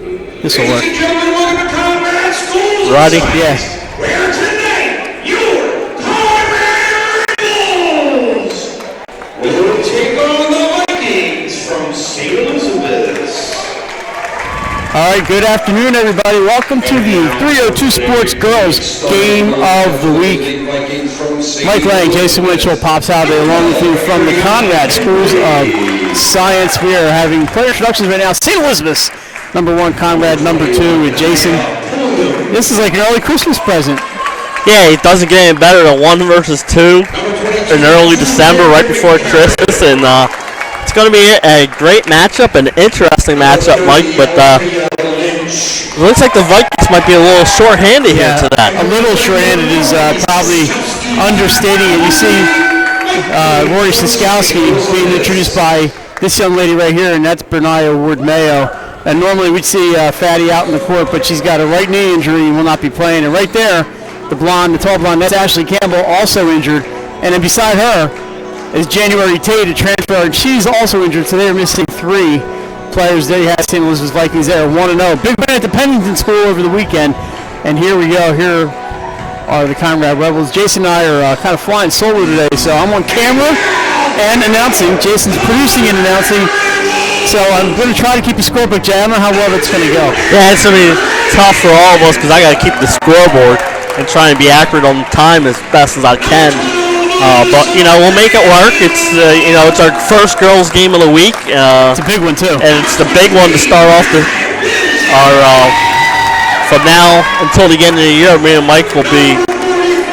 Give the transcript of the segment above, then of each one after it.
This will work. Ladies and gentlemen, welcome to Conrad School. Roddy, yeah. Where tonight, your Conrad Bulls will take on the Vikings from St. Elizabeth. All right, good afternoon, everybody. Welcome to the 302 Sports Girls Game of the Week. Mike Lang, Jason Winchell pops out there along with you from the Conrad Schools of Science. We are having player introductions right now. St. Elizabeth's number 1, Conrad number 2 with Jason. This is like an early Christmas present. Yeah, it doesn't get any better than 1 versus 2 in early December, right before Christmas, and it's going to be a great matchup, an interesting matchup, Mike, but it looks like the Vikings might be a little short-handed here to that. A little short-handed is probably understating it. You see Rory Siskowski being introduced by this young lady right here, and that's Bernia Ward-Mayo. And normally we'd see Fatty out in the court, but she's got a right knee injury and will not be playing. And right there, the tall blonde, that's Ashley Campbell, also injured. And then beside her is January Tate, a transfer, and she's also injured, so they're missing 3 players. There you have St. Elizabeth Vikings there, 1-0. Big win at the Pennington School over the weekend, and here we go. Here are the Conrad Rebels. Jason and I are kind of flying solo today, so I'm on camera and announcing. Jason's producing and announcing, so I'm going to try to keep a score, but Jay, I don't know how well it's going to go. Yeah, it's going to be tough for all of us because I got to keep the scoreboard and try and be accurate on time as best as I can. But, we'll make it work. It's, it's our first girls' game of the week. It's a big one, too. And it's the big one to start off from now until the end of the year. Me and Mike will be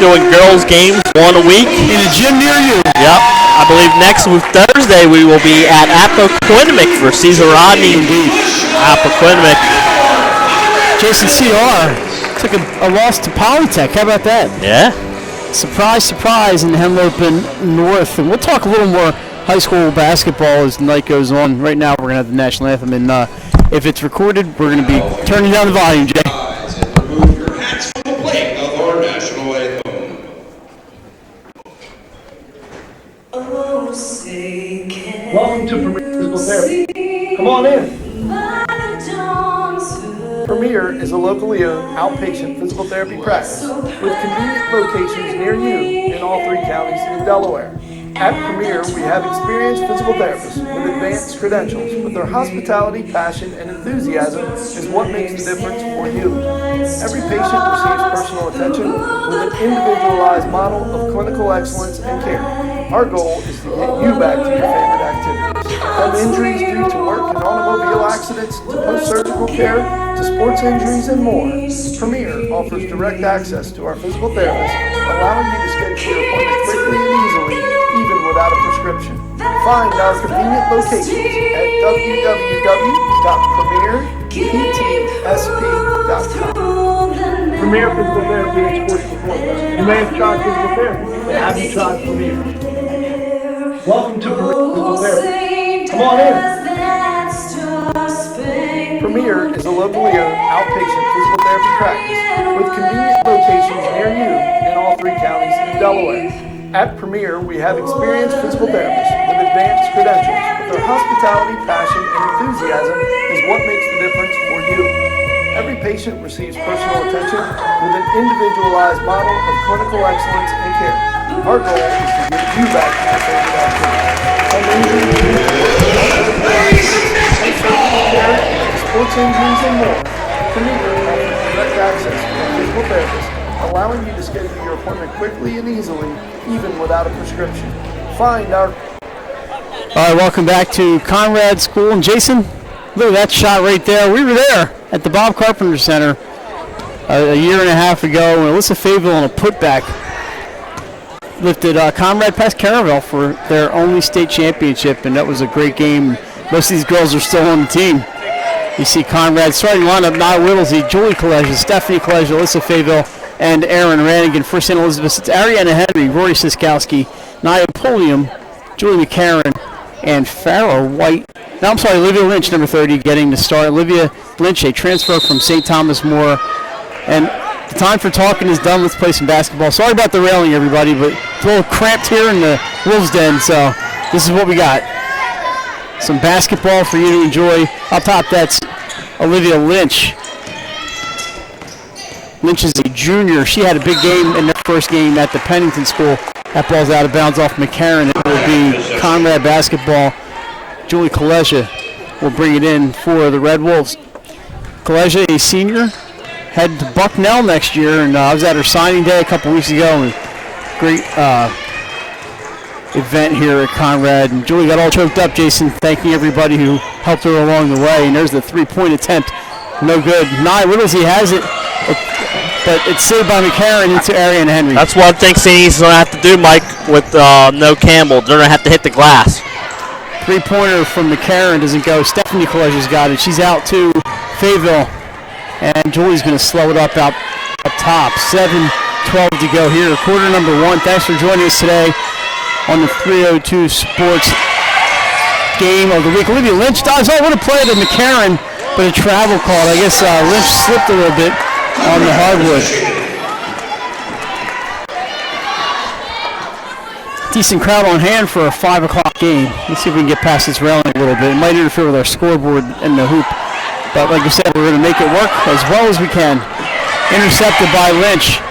doing girls' games 1 a week. In a gym near you. Yep. I believe next Thursday we will be at Appoquinimink for Caesar Rodney. Appoquinimink. Jason CR took a loss to Polytech. How about that? Yeah. Surprise, surprise in Henlopen North. And we'll talk a little more high school basketball as the night goes on. Right now we're going to have the national anthem. And if it's recorded, we're going to be turning down the volume, Jay. Rise and remove your hats from the plate of our national anthem. Welcome to Premier Physical Therapy. Come on in. Premier is a locally owned outpatient physical therapy practice with convenient locations near you in all 3 counties in Delaware. At Premier, we have experienced physical therapists with advanced credentials, but their hospitality, passion, and enthusiasm is what makes the difference for you. Every patient receives personal attention with an individualized model of clinical excellence and care. Our goal is to get you back to your favorite activities. From injuries due to work and automobile accidents to post-surgical care to sports injuries and more, Premier offers direct access to our physical therapists, allowing you to schedule your appointment quickly and easily, even without a prescription. Find our convenient locations at www.premierptsp.com. Premier Physical Therapy and Sports Performance. You may have tried physical therapy, but have you tried Premier? Welcome to Premier Physical Therapy. Come on in. Premier is a locally owned outpatient physical therapy practice with convenient locations near you in all 3 counties in Delaware. At Premier, we have experienced physical therapists with advanced credentials, but their hospitality, passion, and enthusiasm is what makes the difference for you. Every patient receives personal attention with an individualized model of clinical excellence and care. Our goal is to get you back to your favorite activity. From injuries to sports injuries and more, Premier offers direct access to our physical therapist, allowing you to schedule your appointment quickly and easily, even without a prescription. Find our... All right, welcome back to Conrad School. And Jason, look at that shot right there. We were there at the Bob Carpenter Center a year and a half ago, and Alyssa Faville on a putback lifted Conrad past Caravel for their only state championship, and that was a great game. Most of these girls are still on the team. You see Conrad starting lineup: Nia Whittlesey, Julie Colegio, Stephanie Colegio, Alyssa Faville, and Erin Rannigan. For St. Elizabeth, it's Ariana Henry, Rory Siskowski, Nia Polium, Julie McCarron, and Farrah White. No, I'm sorry, Olivia Lynch, number 30, getting the start. Olivia Lynch, a transfer from St. Thomas More. And the time for talking is done. Let's play some basketball. Sorry about the railing, everybody, but it's a little cramped here in the Wolves' Den, so this is what we got. Some basketball for you to enjoy. Up top, that's Olivia Lynch. Lynch is a junior. She had a big game in their first game at the Pennington School. That ball's out of bounds off McCarran. It will be Conrad basketball. Julie Kaleja will bring it in for the Red Wolves. Kaleja, a senior, headed to Bucknell next year, and I was at her signing day a couple weeks ago. And great event here at Conrad. And Julie got all choked up, Jason, thanking everybody who helped her along the way. And there's the three-point attempt. No good. Nye Whittlesey has it, but it's saved by McCarran into Arian Henry. That's one thing St. E's going to have to do, Mike, with no Campbell. They're going to have to hit the glass. Three-pointer from McCarran doesn't go. Stephanie Kaleja's got it. She's out to Fayetteville. And Julie's going to slow it up top. 7:12 to go here. Quarter number one. Thanks for joining us today on the 302 Sports Game of the Week. Olivia Lynch dives. Oh, what a play to McCarran, but a travel call. I guess Lynch slipped a little bit on the hardwood. Decent crowd on hand for a 5 o'clock game. Let's see if we can get past this railing a little bit. It might interfere with our scoreboard and the hoop. But like I said, we're going to make it work as well as we can. Intercepted by Lynch.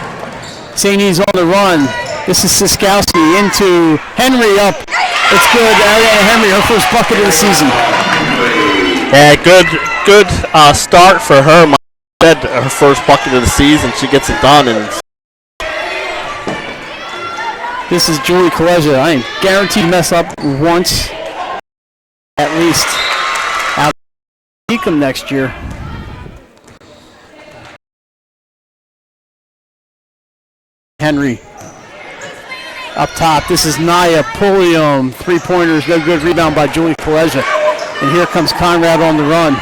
St. E's on the run. This is Siskowski into Henry up. It's good. Ariana Henry, her first bucket of the season. Yeah, good start for her. Mike said her first bucket of the season. She gets it done. And this is Julie Kaleja. I am guaranteed to mess up once at least. Out Beacom next year. Henry up top. This is Naya Pulliam. Three-pointers, no good. Rebound by Julie Kaleja. And here comes Conrad on the run.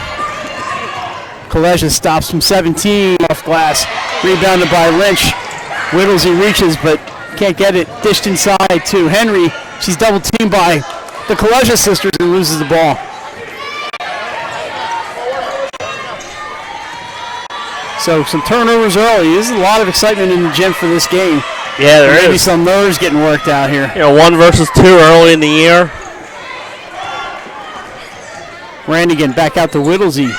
Kaleja stops from 17 off glass. Rebounded by Lynch. Whittlesey reaches, but can't get it. Dished inside to Henry. She's double-teamed by the Kaleja sisters and loses the ball. So some turnovers early. There's a lot of excitement in the gym for this game. yeah, there Maybe is. some nerves getting worked out here. 1 versus 2 early in the year. Randigan back out to Whittlesey.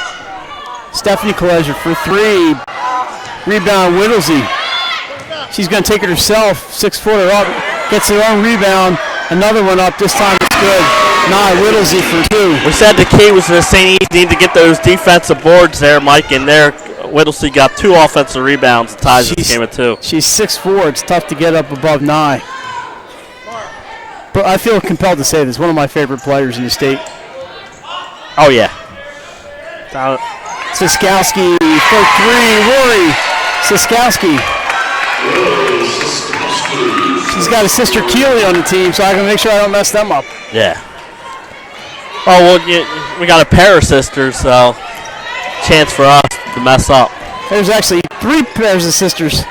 Stephanie Kaleja for three. Rebound Whittlesey. She's going to take it herself. 6-footer up. Gets her own rebound. Another one up. This time it's good. Nye Whittlesey for two. We said the key was the St. E's need to get those defensive boards there, Mike, and there Whittlesey got 2 offensive rebounds, ties this game at 2. She's 6'4". It's tough to get up above Nye. But I feel compelled to say this. One of my favorite players in the state. Oh, yeah. Siskowski for three. Rory Siskowski. She's got a sister Keeley on the team, so I can make sure I don't mess them up. Yeah. Oh, well, we got a pair of sisters, so chance for us to mess up. There's actually 3 pairs of sisters.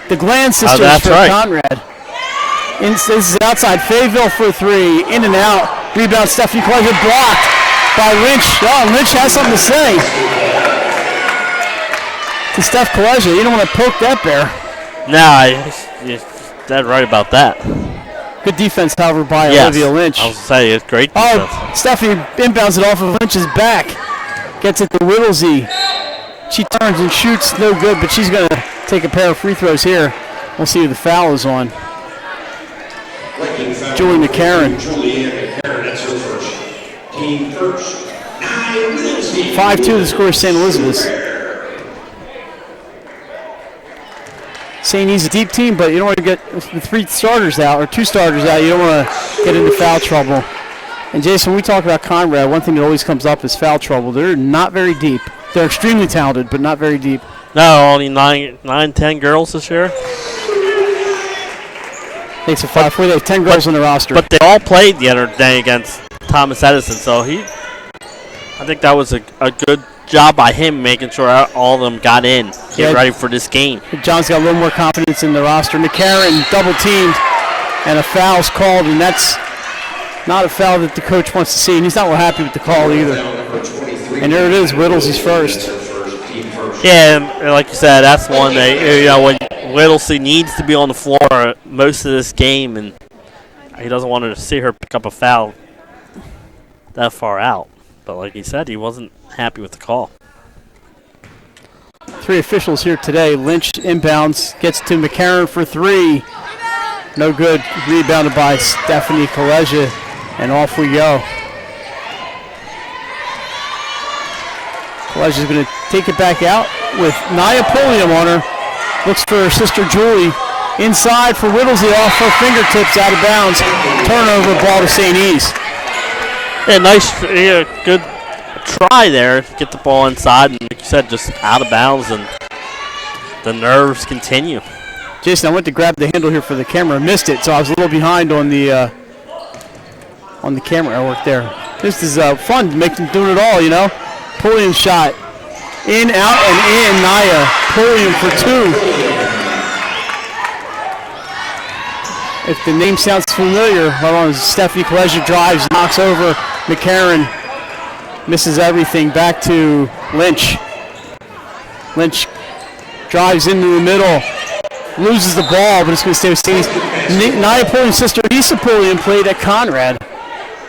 The Glenn sisters that's for right. Conrad. This is outside. Fayetteville for three. In and out. Rebound Stephanie Kaleja blocked by Lynch. Oh, Lynch has something to say. To Steph Kaleja. You don't want to poke that bear. Nah, you're dead right about that. Good defense, however, by Yes, Olivia Lynch. I was saying it's great defense. Oh, Stephanie inbounds it off of Lynch's back. Gets it to Whittlesey. She turns and shoots. No good, but she's going to take a pair of free throws here. We'll see who the foul is on. Julie McCarran. 5-2 the score is St. Elizabeth's. St. E's a deep team, but you don't want to get the 3 starters out, or 2 starters out. You don't want to get into foul trouble. And Jason, when we talk about Conrad, one thing that always comes up is foul trouble. They're not very deep. They're extremely talented, but not very deep. No, only 10 girls this year. Takes a 5-4. They have 10 girls on the roster. But they all played the other day against Thomas Edison, so I think that was a good job by him making sure all of them got in, get ready for this game. John's got a little more confidence in the roster. McCarran double-teamed, and a foul's called, and that's not a foul that the coach wants to see, and he's not real happy with the call either. And there it is, Whittlesey's first. Yeah, and like you said, that's one that, when Whittlesey needs to be on the floor most of this game, and he doesn't want to see her pick up a foul that far out. But like he said, he wasn't happy with the call. three officials here today. Lynch inbounds, gets to McCarron for three. No good. Rebounded by Stephanie Kaleja, and off we go. Kaleja's going to take it back out with Nia Pulliam on her. Looks for her sister Julie. Inside for Whittlesey, off her fingertips, out of bounds. Turnover, ball to St. E's. Yeah, nice, good try there to get the ball inside, and like you said, just out of bounds, and the nerves continue. Jason, I went to grab the handle here for the camera, missed it, so I was a little behind on the camera work there. This is fun, doing it all, you know. Pulliam shot, in, out, and in. Nia Pulliam for two. If the name sounds familiar, hold on, Stephanie Kaleja drives, knocks over McCarron, misses everything, back to Lynch. Lynch drives into the middle, loses the ball, but it's going to stay with St. Nia Pulliam's sister, Lisa Pulliam, played at Conrad.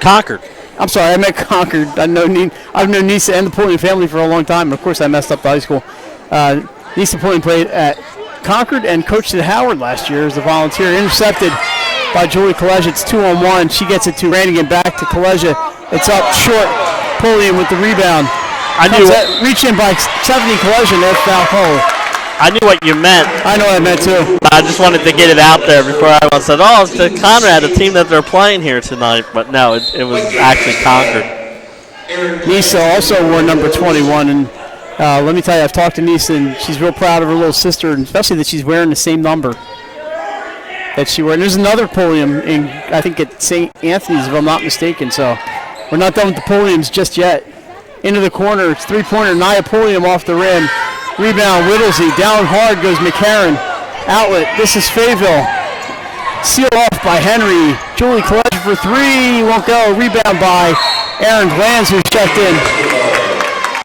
Concord. I'm sorry, I meant Concord. I've known Nisa and the Pulliam family for a long time, but of course I messed up the high school. Lisa Pulliam played at Concord and coached at Howard last year as a volunteer. Intercepted by Julie Kaleja. It's 2-on-1. She gets it to Randigan, back to Kaleja. It's up short. Pulliam with the rebound. Reached in by Stephanie Kaleja, and there's foul call. I knew what you meant. I know what I meant too. I just wanted to get it out there before I said, oh, it's the Conrad, the team that they're playing here tonight. But no, it was actually Concord. Nisa also wore number 21, and let me tell you, I've talked to Nisa, and she's real proud of her little sister, and especially that she's wearing the same number that she wore. And there's another Pulliam in, I think, at St. Anthony's, if I'm not mistaken. So we're not done with the Pulliams just yet. Into the corner, it's three-pointer. Nia Pulliam off the rim. Rebound, Whittlesey. Down hard goes McCarron. Outlet, this is Fayetteville. Sealed off by Henry. Julie Kaleja for three. Won't go. Rebound by Aaron Glanz, who's checked in.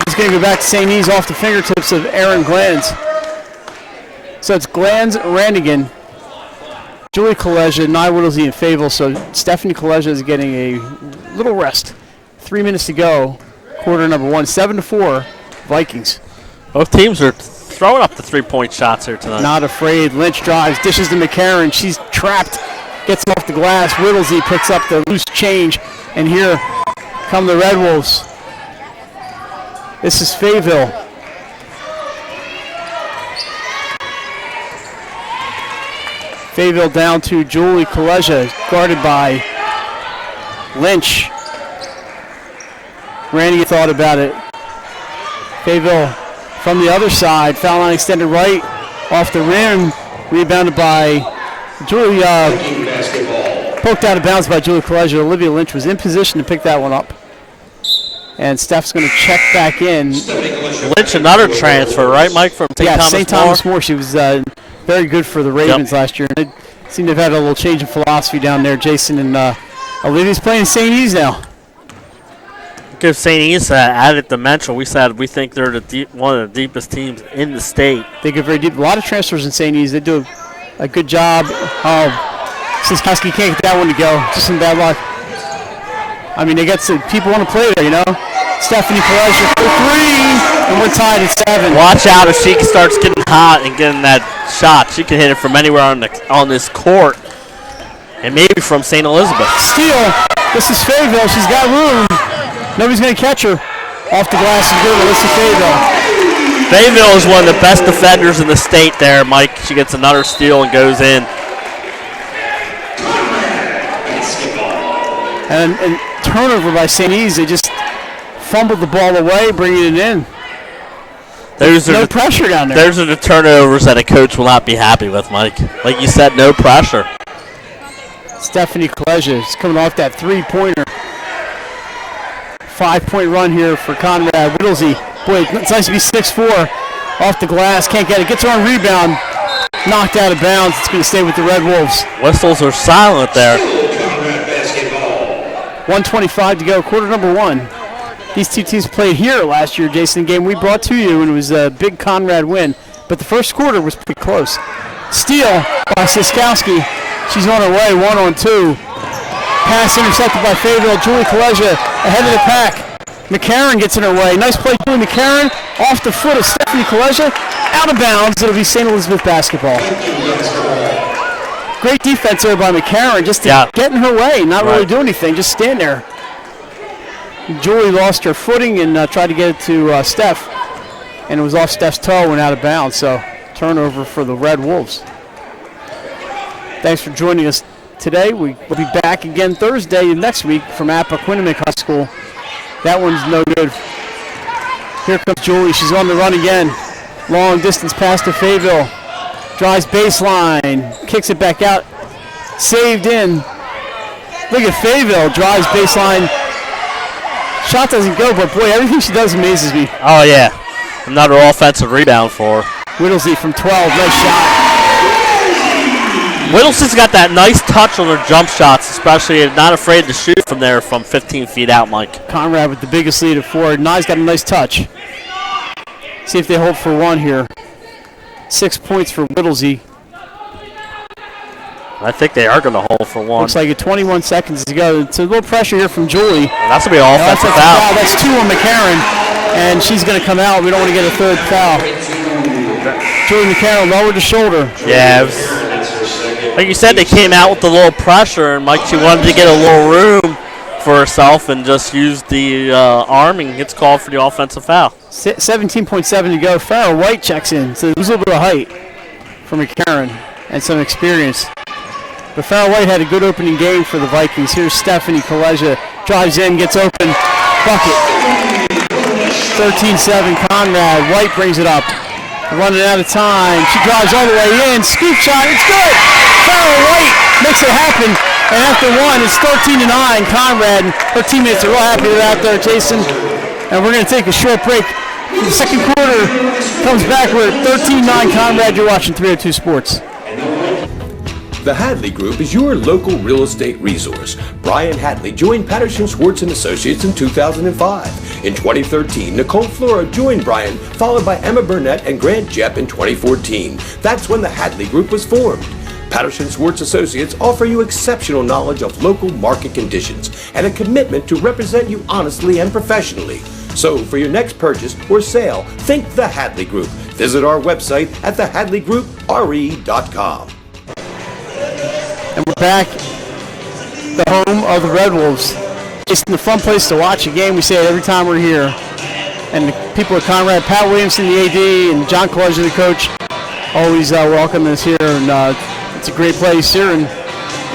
He's going to go back to St. E's off the fingertips of Aaron Glanz. So it's Glanz, Randigan, Julie Kaleja, Nia Whittlesey, and Fayetteville. So Stephanie Kaleja is getting a little rest. 3 minutes to go. Quarter number one. 7-4, Vikings. Both teams are throwing up the three-point shots here tonight. Not afraid. Lynch drives, dishes to McCarron. She's trapped. Gets off the glass. Whittlesey picks up the loose change. And here come the Red Wolves. This is Fayetteville. Fayetteville down to Julie Kaleja, guarded by Lynch. Randy thought about it. Fayetteville from the other side, foul line extended right, off the rim, rebounded by Julie, poked out of bounds by Julie Kaleja. Olivia Lynch was in position to pick that one up. And Steph's going to check back in. Lynch, another transfer, right, Mike, from St. Thomas More? St. Thomas More. She was very good for the Ravens last year. They seem to have had a little change of philosophy down there. Jason and Olivia's playing St. E's now. Give St. E's added dimension. We said we think they're one of the deepest teams in the state. They go very deep. A lot of transfers in St. E's. They do a good job. Siskowski can't get that one to go. Just some bad luck. I mean, they got some people want to play there, you know. Stephanie Kaleja for three, and we're tied at 7. Watch out if she starts getting hot and getting that shot. She can hit it from anywhere on this court, and maybe from St. Elizabeth. Steal. This is Fayetteville. She's got room. Nobody's going to catch her. Off the glass is good. This is Fayetteville. Fayetteville is one of the best defenders in the state there, Mike. She gets another steal and goes in. And turnover by St. E's. They just fumbled the ball away, bringing it in. There's no pressure down there. Those are the turnovers that a coach will not be happy with, Mike. Like you said, no pressure. Stephanie Kaleja is coming off that three-pointer. 5-point run here for Conrad. Whittlesey, boy, it's nice to be 6'4". Off the glass, can't get it. Gets her on rebound. Knocked out of bounds. It's going to stay with the Red Wolves. Whistles are silent there. 1:25 to go, quarter number one. These two teams played here last year, Jason, game we brought to you, and it was a big Conrad win. But the first quarter was pretty close. Steal by Siskowski. She's on her way, 1-on-2. Pass intercepted by Fayetteville. Julie Kaleja ahead of the pack. McCarron gets in her way. Nice play, Julie McCarron. Off the foot of Stephanie Kaleja. Out of bounds. It'll be St. Elizabeth basketball. Great defense there by McCarron, just to get in her way, not really do anything, just stand there. Julie lost her footing and tried to get it to Steph, and it was off Steph's toe and out of bounds, so turnover for the Red Wolves. Thanks for joining us today. We will be back again Thursday next week from Appaquiddick High School. That one's no good. Here comes Julie. She's on the run again. Long distance pass to Fayetteville. Drives baseline. Kicks it back out. Saved in. Look at Fayetteville. Drives baseline. Shot doesn't go, but boy, everything she does amazes me. Oh, yeah. Another offensive rebound for her. Whittlesey from 12. Nice shot. Whittlesey's got that nice touch on her jump shots, especially not afraid to shoot from there from 15 feet out, Mike. Conrad with the biggest lead at 4. Nye's got a nice touch. See if they hold for one here. 6 points for Whittlesey. I think they are going to hold for one. Looks like it 21 seconds to go. It's a little pressure here from Julie. That's going to be an offensive foul. That's 2 on McCarron, and she's going to come out. We don't want to get a third foul. Julie McCarron lowered the shoulder. Yeah, it was, like you said, they came out with a little pressure, and Mike, she wanted to get a little room for herself and just used the arm and gets called for the offensive foul. 17.7 to go. Farrah White checks in, so there's a little bit of height for McCarron and some experience. But Farrah White had a good opening game for the Vikings. Here's Stephanie Kaleja. Drives in, gets open. Bucket. 13-7 Conrad. White brings it up. Running out of time. She drives all the way in. Scoop shot. It's good. Farrah White makes it happen. And after one, it's 13-9. Conrad and her teammates are real happy with that there, Jason. And we're going to take a short break. The second quarter comes back. We're at 13-9 Conrad. You're watching 302 Sports. The Hadley Group is your local real estate resource. Brian Hadley joined Patterson Schwartz & Associates in 2005. In 2013, Nicole Flora joined Brian, followed by Emma Burnett and Grant Jepp in 2014. That's when the Hadley Group was formed. Patterson Schwartz Associates offer you exceptional knowledge of local market conditions and a commitment to represent you honestly and professionally. So for your next purchase or sale, think the Hadley Group. Visit our website at thehadleygroup.re.com. And we're back, the home of the Red Wolves. Just a fun place to watch a game. We say it every time we're here. And the people at Conrad, Pat Williamson, the AD, and John Kaleja, the coach, always welcome us here. And it's a great place here in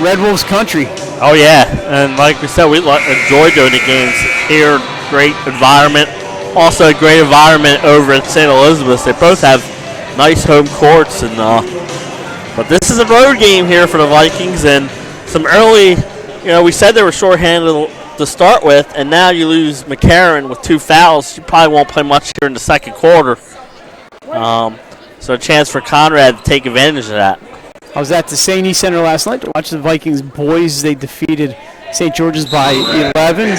Red Wolves country. Oh, yeah. And like we said, we enjoy doing the games here. Great environment. Also a great environment over at St. Elizabeth. They both have nice home courts. And but this is a road game here for the Vikings, and some early, we said they were shorthanded to start with, and now you lose McCarron with 2 fouls. You probably won't play much here in the second quarter. So a chance for Conrad to take advantage of that. I was at the St. E Center last night to watch the Vikings boys. They defeated St. George's by 11.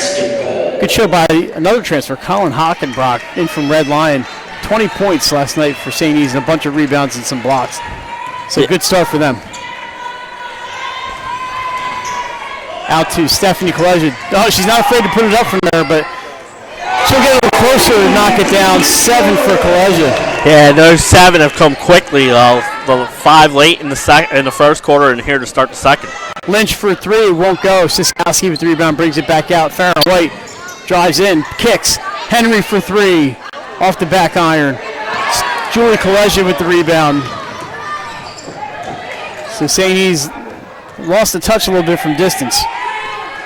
Good show by another transfer, Colin Hockenbrock, in from Red Lion. 20 points last night for St. E's and a bunch of rebounds and some blocks. So good start for them. Out to Stephanie Kaleja. Oh, she's not afraid to put it up from there, but she'll get a little closer and knock it down. 7 for Kaleja. Yeah, those 7 have come quickly. The 5 late in the first quarter and here to start the second. Lynch for 3, won't go. Siskowski with the rebound, brings it back out. Farrah White drives in, kicks. Henry for 3, off the back iron. Julie Kaleja with the rebound. So St. E's lost the touch a little bit from distance.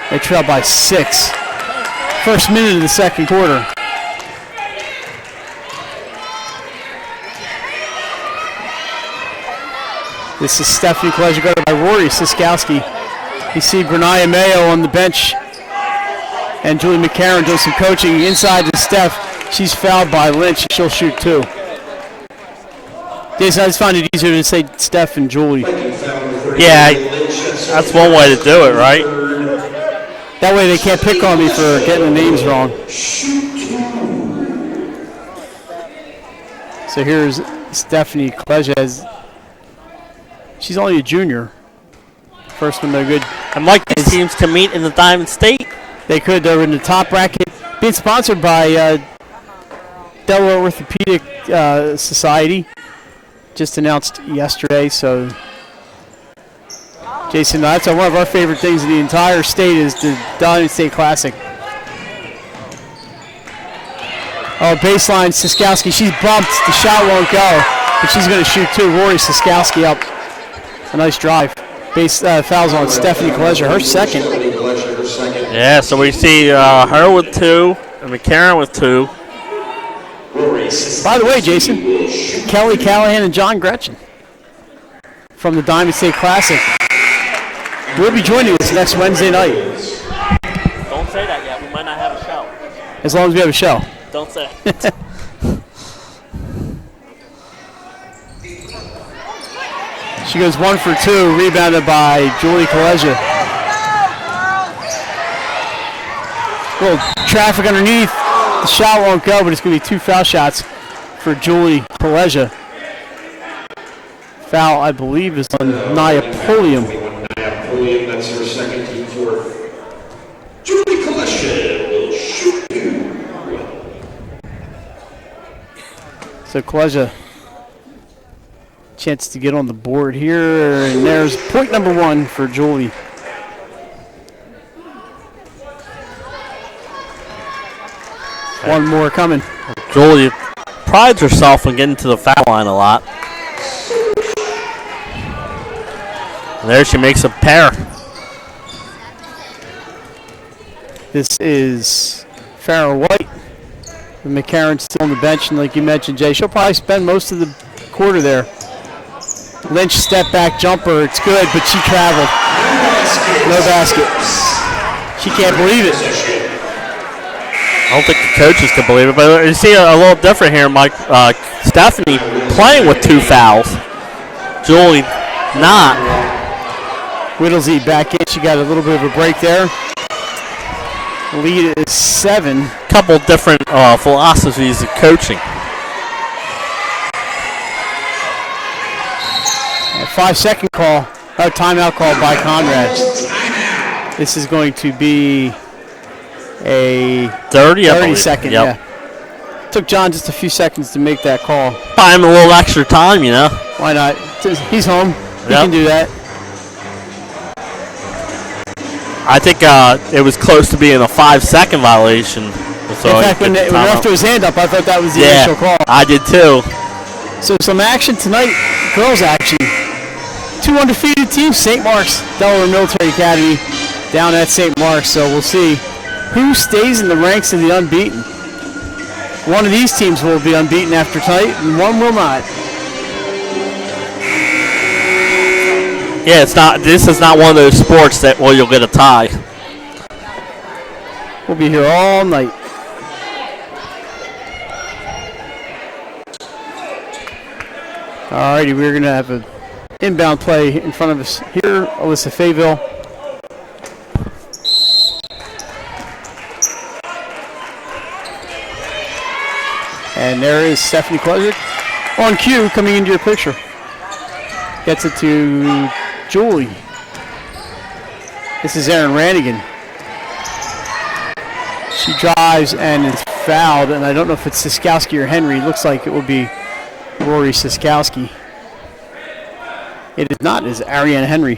They trail by 6. First minute of the second quarter. This is Stephanie Kaleja guarded by Rory Siskowski. You see Brenaya Mayo on the bench. And Julie McCarron doing some coaching inside to Steph. She's fouled by Lynch. She'll shoot 2. Jason, I just find it easier to say Steph and Julie. Yeah, that's one way to do it, right? That way they can't pick on me for getting the names wrong. So here's Stephanie Kaleja. She's only a junior. First one, they're good. And Mike, these teams can meet in the Diamond State. They could. They're in the top bracket. Being sponsored by Delaware Orthopedic Society. just announced yesterday. So, Jason, that's one of our favorite things in the entire state is the Diamond State Classic. Oh, baseline, Siskowski. She's bumped. The shot won't go, but she's going to shoot too. Rory Siskowski up. A nice drive. Fouls on Stephanie Kolesha, her second. Yeah, so we see her with 2 and McCarron with 2. By the way, Jason, Kelly Callahan and John Gretchen from the Diamond State Classic will be joining us next Wednesday night. Don't say that yet. We might not have a show. As long as we have a show. Don't say it. She goes 1 for 2, rebounded by Julie Kolesha. Little traffic underneath. The shot won't go, but it's going to be 2 foul shots for Julie Kolesha. Foul, I believe, is on Nia Pulliam. That's her second team for Julie Kolesha will shoot. So Kolesha, chance to get on the board here, and there's point number 1 for Julie. One more coming. Julie prides herself on getting to the foul line a lot. And there she makes a pair. This is Farrah White. McCarron's still on the bench, and like you mentioned, Jay, she'll probably spend most of the quarter there. Lynch step back jumper, it's good, but she traveled. No basket. She can't believe it. I don't think the coaches can believe it, but you see a little different here, Mike. Stephanie playing with 2 fouls. Julie not. Whittlesey back in. She got a little bit of a break there. Lead is 7. Couple different philosophies of coaching. A 5-second call, or timeout call by Conrad. This is going to be a 30 second. Yep. Yeah. Took John just a few seconds to make that call. Buy him a little extra time, you know. Why not? He's home. He Yep. can do that. I think it was close to being a 5-second violation. So In fact, when the ref threw his hand up, I thought that was the yeah, initial call. I did too. So some action tonight, girls action. 2 undefeated teams, St. Mark's, Delaware Military Academy, down at St. Mark's. So we'll see who stays in the ranks of the unbeaten. One of these teams will be unbeaten after tonight, and one will not. Yeah, it's not. This is not one of those sports that you'll get a tie. We'll be here all night. Alrighty, we're gonna have an inbound play in front of us here. Alyssa Fayville. And there is Stephanie Kolesha on cue coming into your picture. Gets it to Julie. This is Erin Rannigan. She drives and is fouled, and I don't know if it's Siskowski or Henry. It looks like it will be Rory Siskowski. It is not. It's Ariana Henry.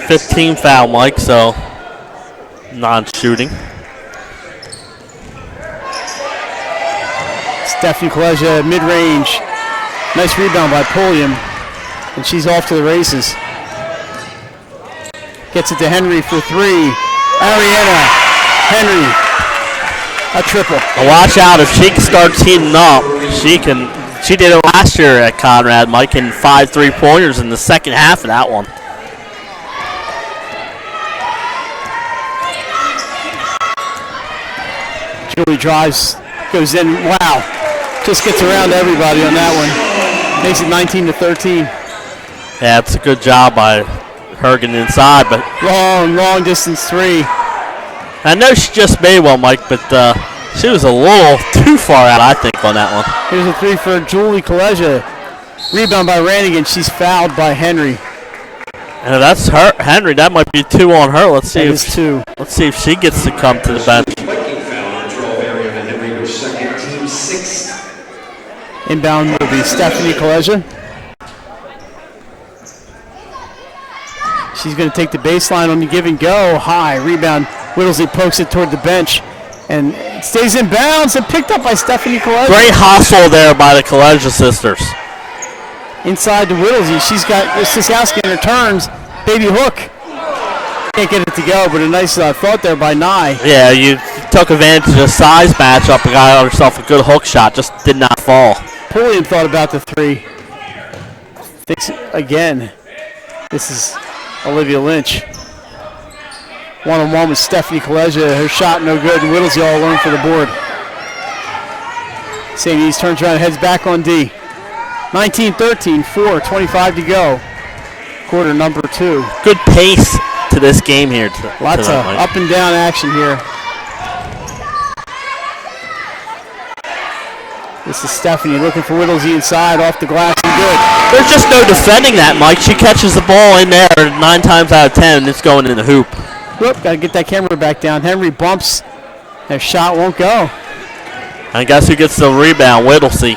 15 foul, Mike, so non-shooting. Stephanie Kolesha, mid-range. Nice rebound by Pulliam, and she's off to the races. Gets it to Henry for 3. Ariana Henry, a triple. Watch out, if she starts heating up, she can. She did it last year at Conrad, Mike, in 5 3-pointers in the second half of that one. Julie drives, goes in. Wow. Just gets around everybody on that one. Makes it 19-13. Yeah, it's a good job by her getting inside, but Long distance 3. I know she just made one, Mike, but she was a little too far out, I think, on that one. Here's a 3 for Julie Kolesha. Rebound by Rannigan. She's fouled by Henry. And if that's her, Henry, that might be 2 on her. Let's see That is 2. Let's see if she gets to come to the bench. Foul on 12 area, and Henry, your second team team 6. Inbound will be Stephanie Kaleja. She's going to take the baseline on the give and go. High rebound. Whittlesey pokes it toward the bench. And it stays in bounds and picked up by Stephanie Kaleja. Great hustle there by the Kaleja sisters. Inside to Whittlesey. She's got Sisowski in her turns. Baby hook. Can't get it to go, but a nice thought there by Nye. Yeah, you took advantage of the size matchup and got yourself a good hook shot. Just did not fall. Pulliam thought about the three. Thinks again. This is Olivia Lynch. One-on-one with Stephanie Kaleja. Her shot no good, and Whittlesey all alone for the board. St. E's turns around and heads back on D. 19-13, 4:25 to go. Quarter number 2. Good pace to this game here. Lots of up and down action here. This is Stephanie looking for Whittlesey inside, off the glass and good. There's just no defending that, Mike. She catches the ball in there 9 times out of 10, and it's going in the hoop. Whoop, got to get that camera back down. Henry bumps. That shot won't go. And guess who gets the rebound? Whittlesey.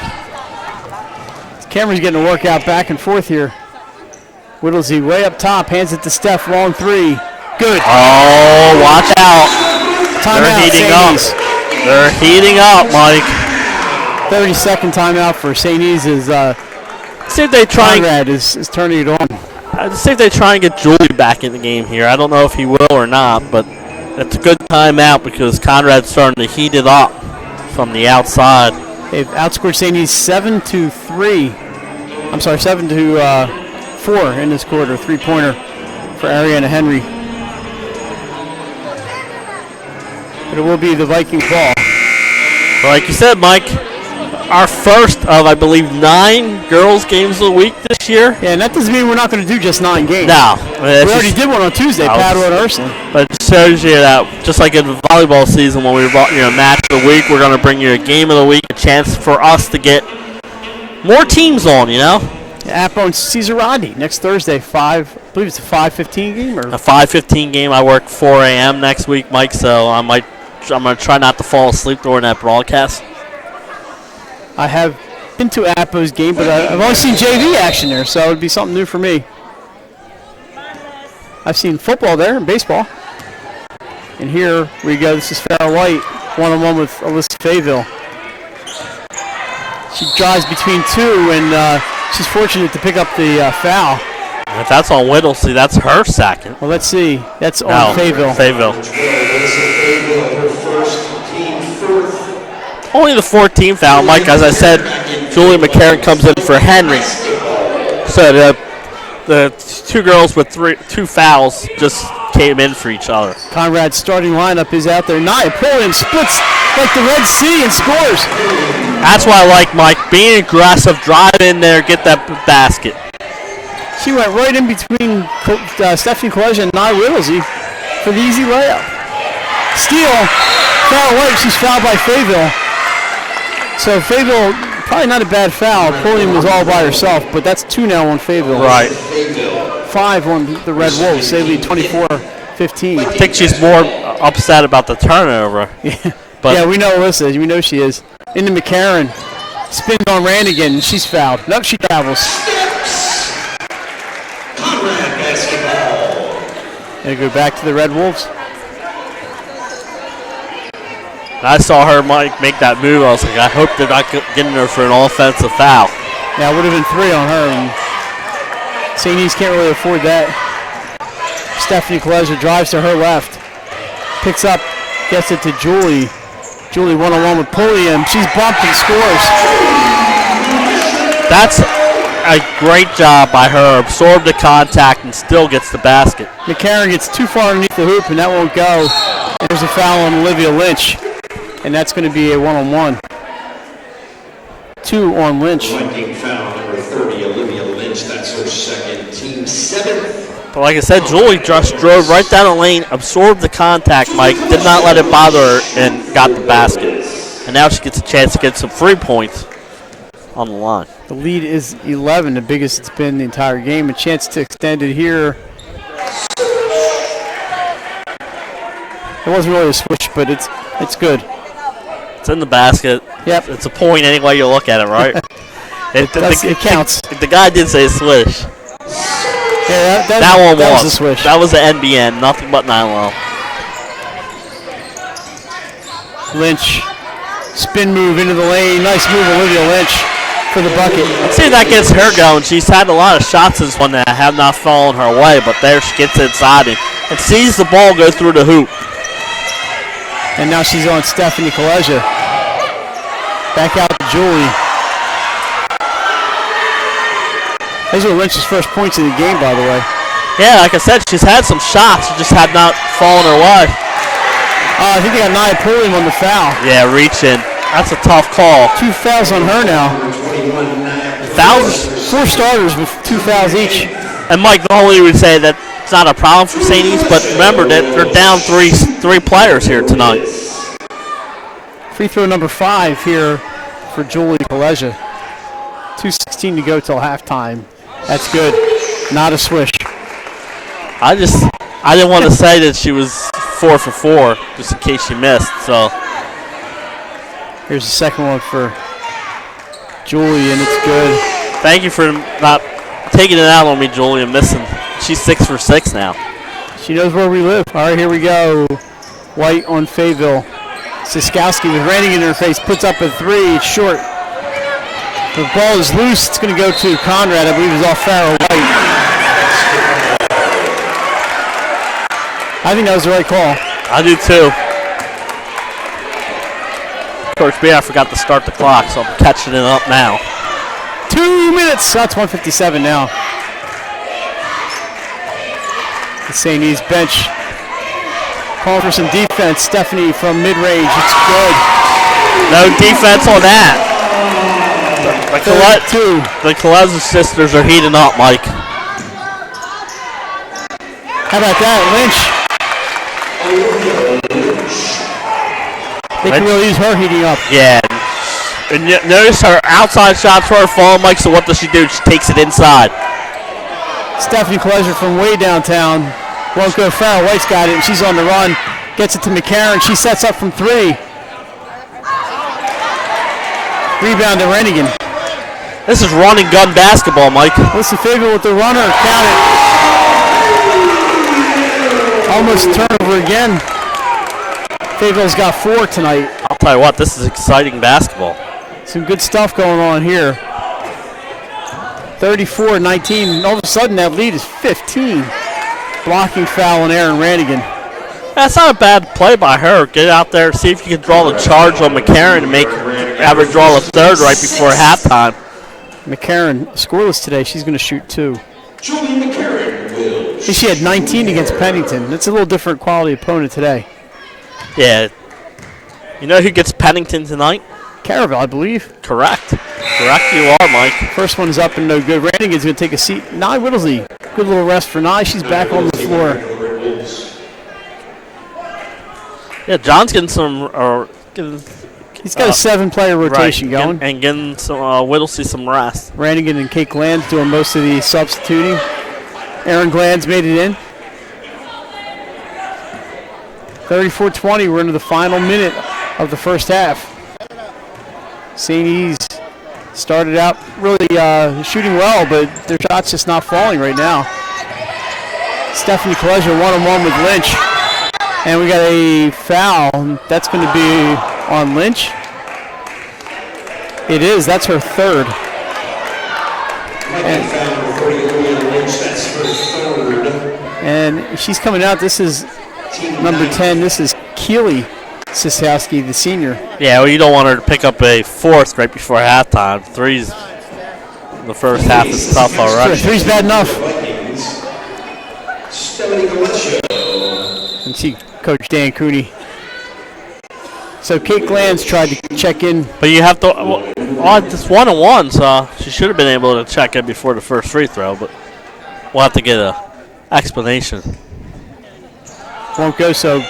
Cameron's getting a workout back and forth here. Whittlesey way up top, hands it to Steph, long three. Good. Oh, watch out. Timeout, They're heating up. They're heating up, Mike. 30-second timeout for St. E's as See if they try Conrad is turning it on. see if they try and get Julie back in the game here. I don't know if he will or not, but it's a good timeout because Conrad's starting to heat it up from the outside. They've outscored St. E's 7-3. I'm sorry, 7-4 in this quarter. Three-pointer for Ariana Henry. But it will be the Vikings ball. Like you said, Mike, our first of, I believe, 9 girls games of the week this year. Yeah, and that doesn't mean we're not going to do just 9 games. No. We already did one on Tuesday, Padua and Ursuline. But it shows you that, just like in the volleyball season, when we brought you a match of the week, we're going to bring you a game of the week, a chance for us to get more teams on, you know? Appo and Cesar Rodney next Thursday, I believe it's a 5:15 game. Or A 5:15 game. I work 4 a.m. next week, Mike, so I'm going to try not to fall asleep during that broadcast. I have been to Appo's game, but I've only seen JV action there, so it would be something new for me. I've seen football there and baseball. And here we go. This is Farrah White, one-on-one with Alyssa Fayville. She drives between 2, and she's fortunate to pick up the foul. If that's on Whittlesey, that's her second. Well, let's see. That's on Fayville. Only the 14th foul, Mike. As I said, Julie McCarron comes in for Henry. So the 2 girls with 2 fouls just came in for each other. Conrad's starting lineup is out there. Nia Pulliam splits like the Red Sea and scores. That's why I like Mike. Being aggressive, drive in there, get that basket. She went right in between Stephanie Kaleja and Nia Whittlesey for the easy layup. Steal. Farrah White, she's fouled by Fayville. So Fayville, probably not a bad foul. Pulliam was all by herself, but that's 2 now on Fayville. Right. 5 on the Red Wolves. They lead 24-15. I think she's more upset about the turnover. Yeah, But yeah, we know Alyssa is. We know she is. Into McCarron. Spins on Randigan, and she's fouled. Nope, she travels. Conrad basketball. Gonna go back to the Red Wolves. I saw her, Mike, make that move. I was like, I hope they're not getting her for an offensive foul. Yeah, it would have been 3 on her. And St. E's can't really afford that. Stephanie Kaleja drives to her left. Picks up, gets it to Julie. Julie one-on-one with Pulliam. She's bumped and scores. That's a great job by her. Absorbed the contact and still gets the basket. McCarron gets too far underneath the hoop, and that won't go. There's a foul on Olivia Lynch. And that's going to be a one-on-one. 2 on Lynch. Lightning foul number 30, Olivia Lynch. That's her second, team 7th. But like I said, Julie just drove right down the lane, absorbed the contact, Mike, did not let it bother her, and got the basket. And now she gets a chance to get some free points on the line. The lead is 11, the biggest it's been the entire game. A chance to extend it here. It wasn't really a switch, but it's good. It's in the basket. Yep. It's a point any way you look at it, right? It counts. The guy did say swish. Yeah, That was a swish. That was the NBN, nothing but 9-low. Lynch, spin move into the lane. Nice move, Olivia Lynch, for the bucket. Let's see if that gets her going. She's had a lot of shots this one that have not fallen her way, but there she gets inside and sees the ball go through the hoop. And now she's on Stephanie Kaleja. Back out to Julie. Those are Lynch's first points of the game, by the way. Yeah, like I said, she's had some shots, just have not fallen her way. I think they got Nia Pulliam on the foul. Yeah, reaching. That's a tough call. 2 fouls on her now. Fouls? 4 starters with 2 fouls each. And Mike Mahoney would say that it's not a problem for St. E's, but remember that they're down three players here tonight. Free throw number 5 here for Julie Kaleja. 2:16 to go till halftime. That's good. Not a swish. I didn't want to say that she was 4 for 4, just in case she missed. So here's the second one for Julie, and it's good. Thank you for not taking it out on me, Julie, and missing. She's 6 for 6 now. She knows where we live. All right, here we go. White on Fayetteville. Siskowski with Ranning in her face, puts up a 3. It's short. The ball is loose. It's going to go to Conrad. I believe it's off Farrell White. I think that was the right call. I do too. Coach B, I forgot to start the clock, so I'm catching it up now. 2 minutes. That's 1:57 now. The St. E's bench calling for some defense. Stephanie from mid-range. It's good. No defense on that. The Colezza sisters are heating up, Mike. How about that, Lynch? They can really use her heating up. Yeah. And notice her outside shots for her falling, Mike, so what does she do? She takes it inside. Stephanie Kaleja from way downtown. Won't go. Farrell White's got it, and she's on the run. Gets it to McCarron. She sets up from 3. Rebound to Rennigan. This is run and gun basketball, Mike. Listen, Fayetteville with the runner. Count it. Almost a turnover again. Fayetteville's got 4 tonight. I'll tell you what, this is exciting basketball. Some good stuff going on here. 34-19. All of a sudden, that lead is 15. Blocking foul on Aaron Rannigan. That's not a bad play by her. Get out there, see if you can draw the charge on McCarron and have her draw a third right before halftime. McCarron scoreless today. She's going to shoot 2. Julie McCarron will. She had 19 against Pennington. That's a little different quality opponent today. Yeah. You know who gets Pennington tonight? Caravel, I believe. Correct. Correct you are, Mike. First one's up and no good. Rannigan's going to take a seat. Nye Whittlesey. Good little rest for Nye. She's back on the floor. Yeah, John's getting some... He's got a 7-player rotation going. And getting some Whittlesey some rest. Rannigan and Kate Glanz doing most of the substituting. Aaron Glanz made it in. 34-20. We're into the final minute of the first half. St. E's started out really shooting well, but their shot's just not falling right now. Stephanie Kaleja one-on-one with Lynch. And we got a foul. That's going to be on Lynch. It is. That's her 3rd. And she's coming out. This is number 10. This is Keely Siskowski, the senior. Yeah, well, you don't want her to pick up a 4th right before halftime. 3's in the first half is tough already. 3's bad enough. And see Coach Dan Cooney. So Kate Glanz tried to check in. But you have to, it's 1-on-1, so she should have been able to check in before the first free throw, but we'll have to get an explanation. Won't go, so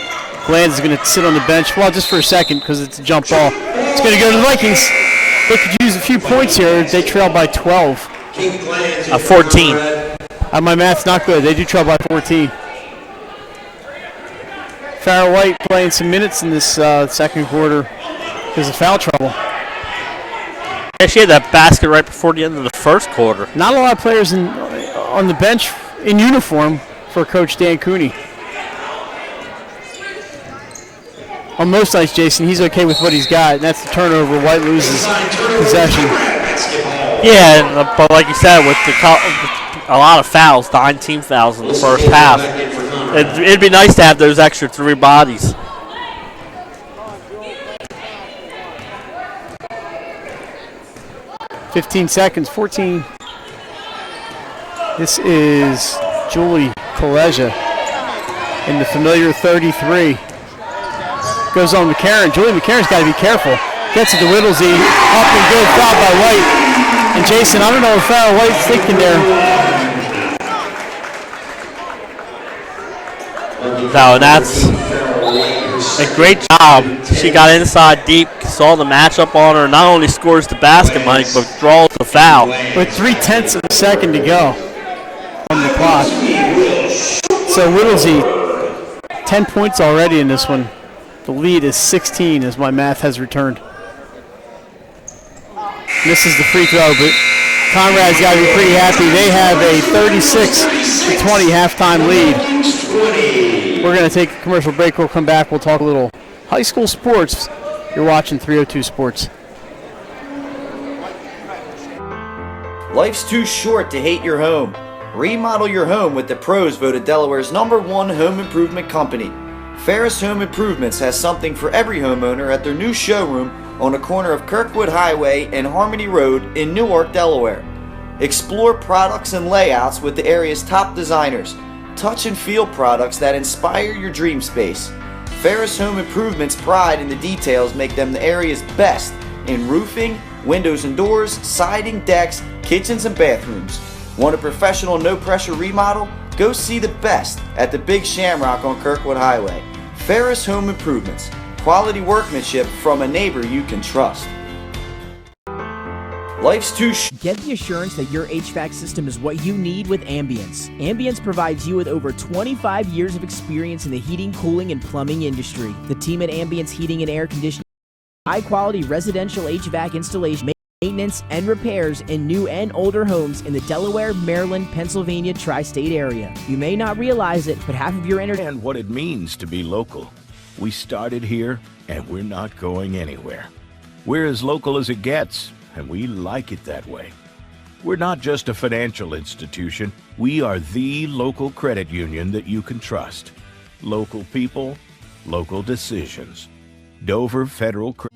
Glanz is going to sit on the bench, well, just for a second because it's a jump ball. It's going to go to the Vikings. They could use a few points here. They trail by 12. 14. My math's not good. They do trail by 14. Farrah White playing some minutes in this second quarter because of foul trouble. Yeah, she had that basket right before the end of the first quarter. Not a lot of players on the bench in uniform for Coach Dan Cooney. On most nights, Jason, he's okay with what he's got, and that's the turnover. White loses possession. Yeah, but like you said, with a lot of fouls, 19 fouls in the first half, it'd be nice to have those extra 3 bodies. $15 seconds, 14. This is Julie Kaleja in the familiar 33. Goes on McCarron. Julie McCarron's got to be careful. Gets it to Whittlesey. Up and good. Foul by White. And Jason, I don't know if Farrah White's thinking there. No, that's a great job. She got inside deep, saw the matchup on her, not only scores the basket, Mike, but draws the foul. With 0.3 of a second to go on the clock. So Whittlesey, 10 points already in this one. The lead is 16 as my math has returned. Misses the free throw, but Conrad's got to be pretty happy. They have a 36-20 halftime lead. We're going to take a commercial break. We'll come back. We'll talk a little high school sports. You're watching 302 Sports. Life's too short to hate your home. Remodel your home with the pros voted Delaware's #1 home improvement company. Ferris Home Improvements has something for every homeowner at their new showroom on the corner of Kirkwood Highway and Harmony Road in Newark, Delaware. Explore products and layouts with the area's top designers. Touch and feel products that inspire your dream space. Ferris Home Improvements' pride in the details make them the area's best in roofing, windows and doors, siding, decks, kitchens, and bathrooms. Want a professional no-pressure remodel? Go see the best at the Big Shamrock on Kirkwood Highway. Ferris Home Improvements. Quality workmanship from a neighbor you can trust. Life's too Get the assurance that your HVAC system is what you need with Ambience. Ambience provides you with over 25 years of experience in the heating, cooling, and plumbing industry. The team at Ambience Heating and Air Conditioning, high-quality residential HVAC installation, maintenance, and repairs in new and older homes in the Delaware, Maryland, Pennsylvania tri-state area. You may not realize it, but half of your energy And what it means to be local. We started here, and we're not going anywhere. We're as local as it gets, and we like it that way. We're not just a financial institution. We are the local credit union that you can trust. Local people, local decisions. Dover Federal Credit.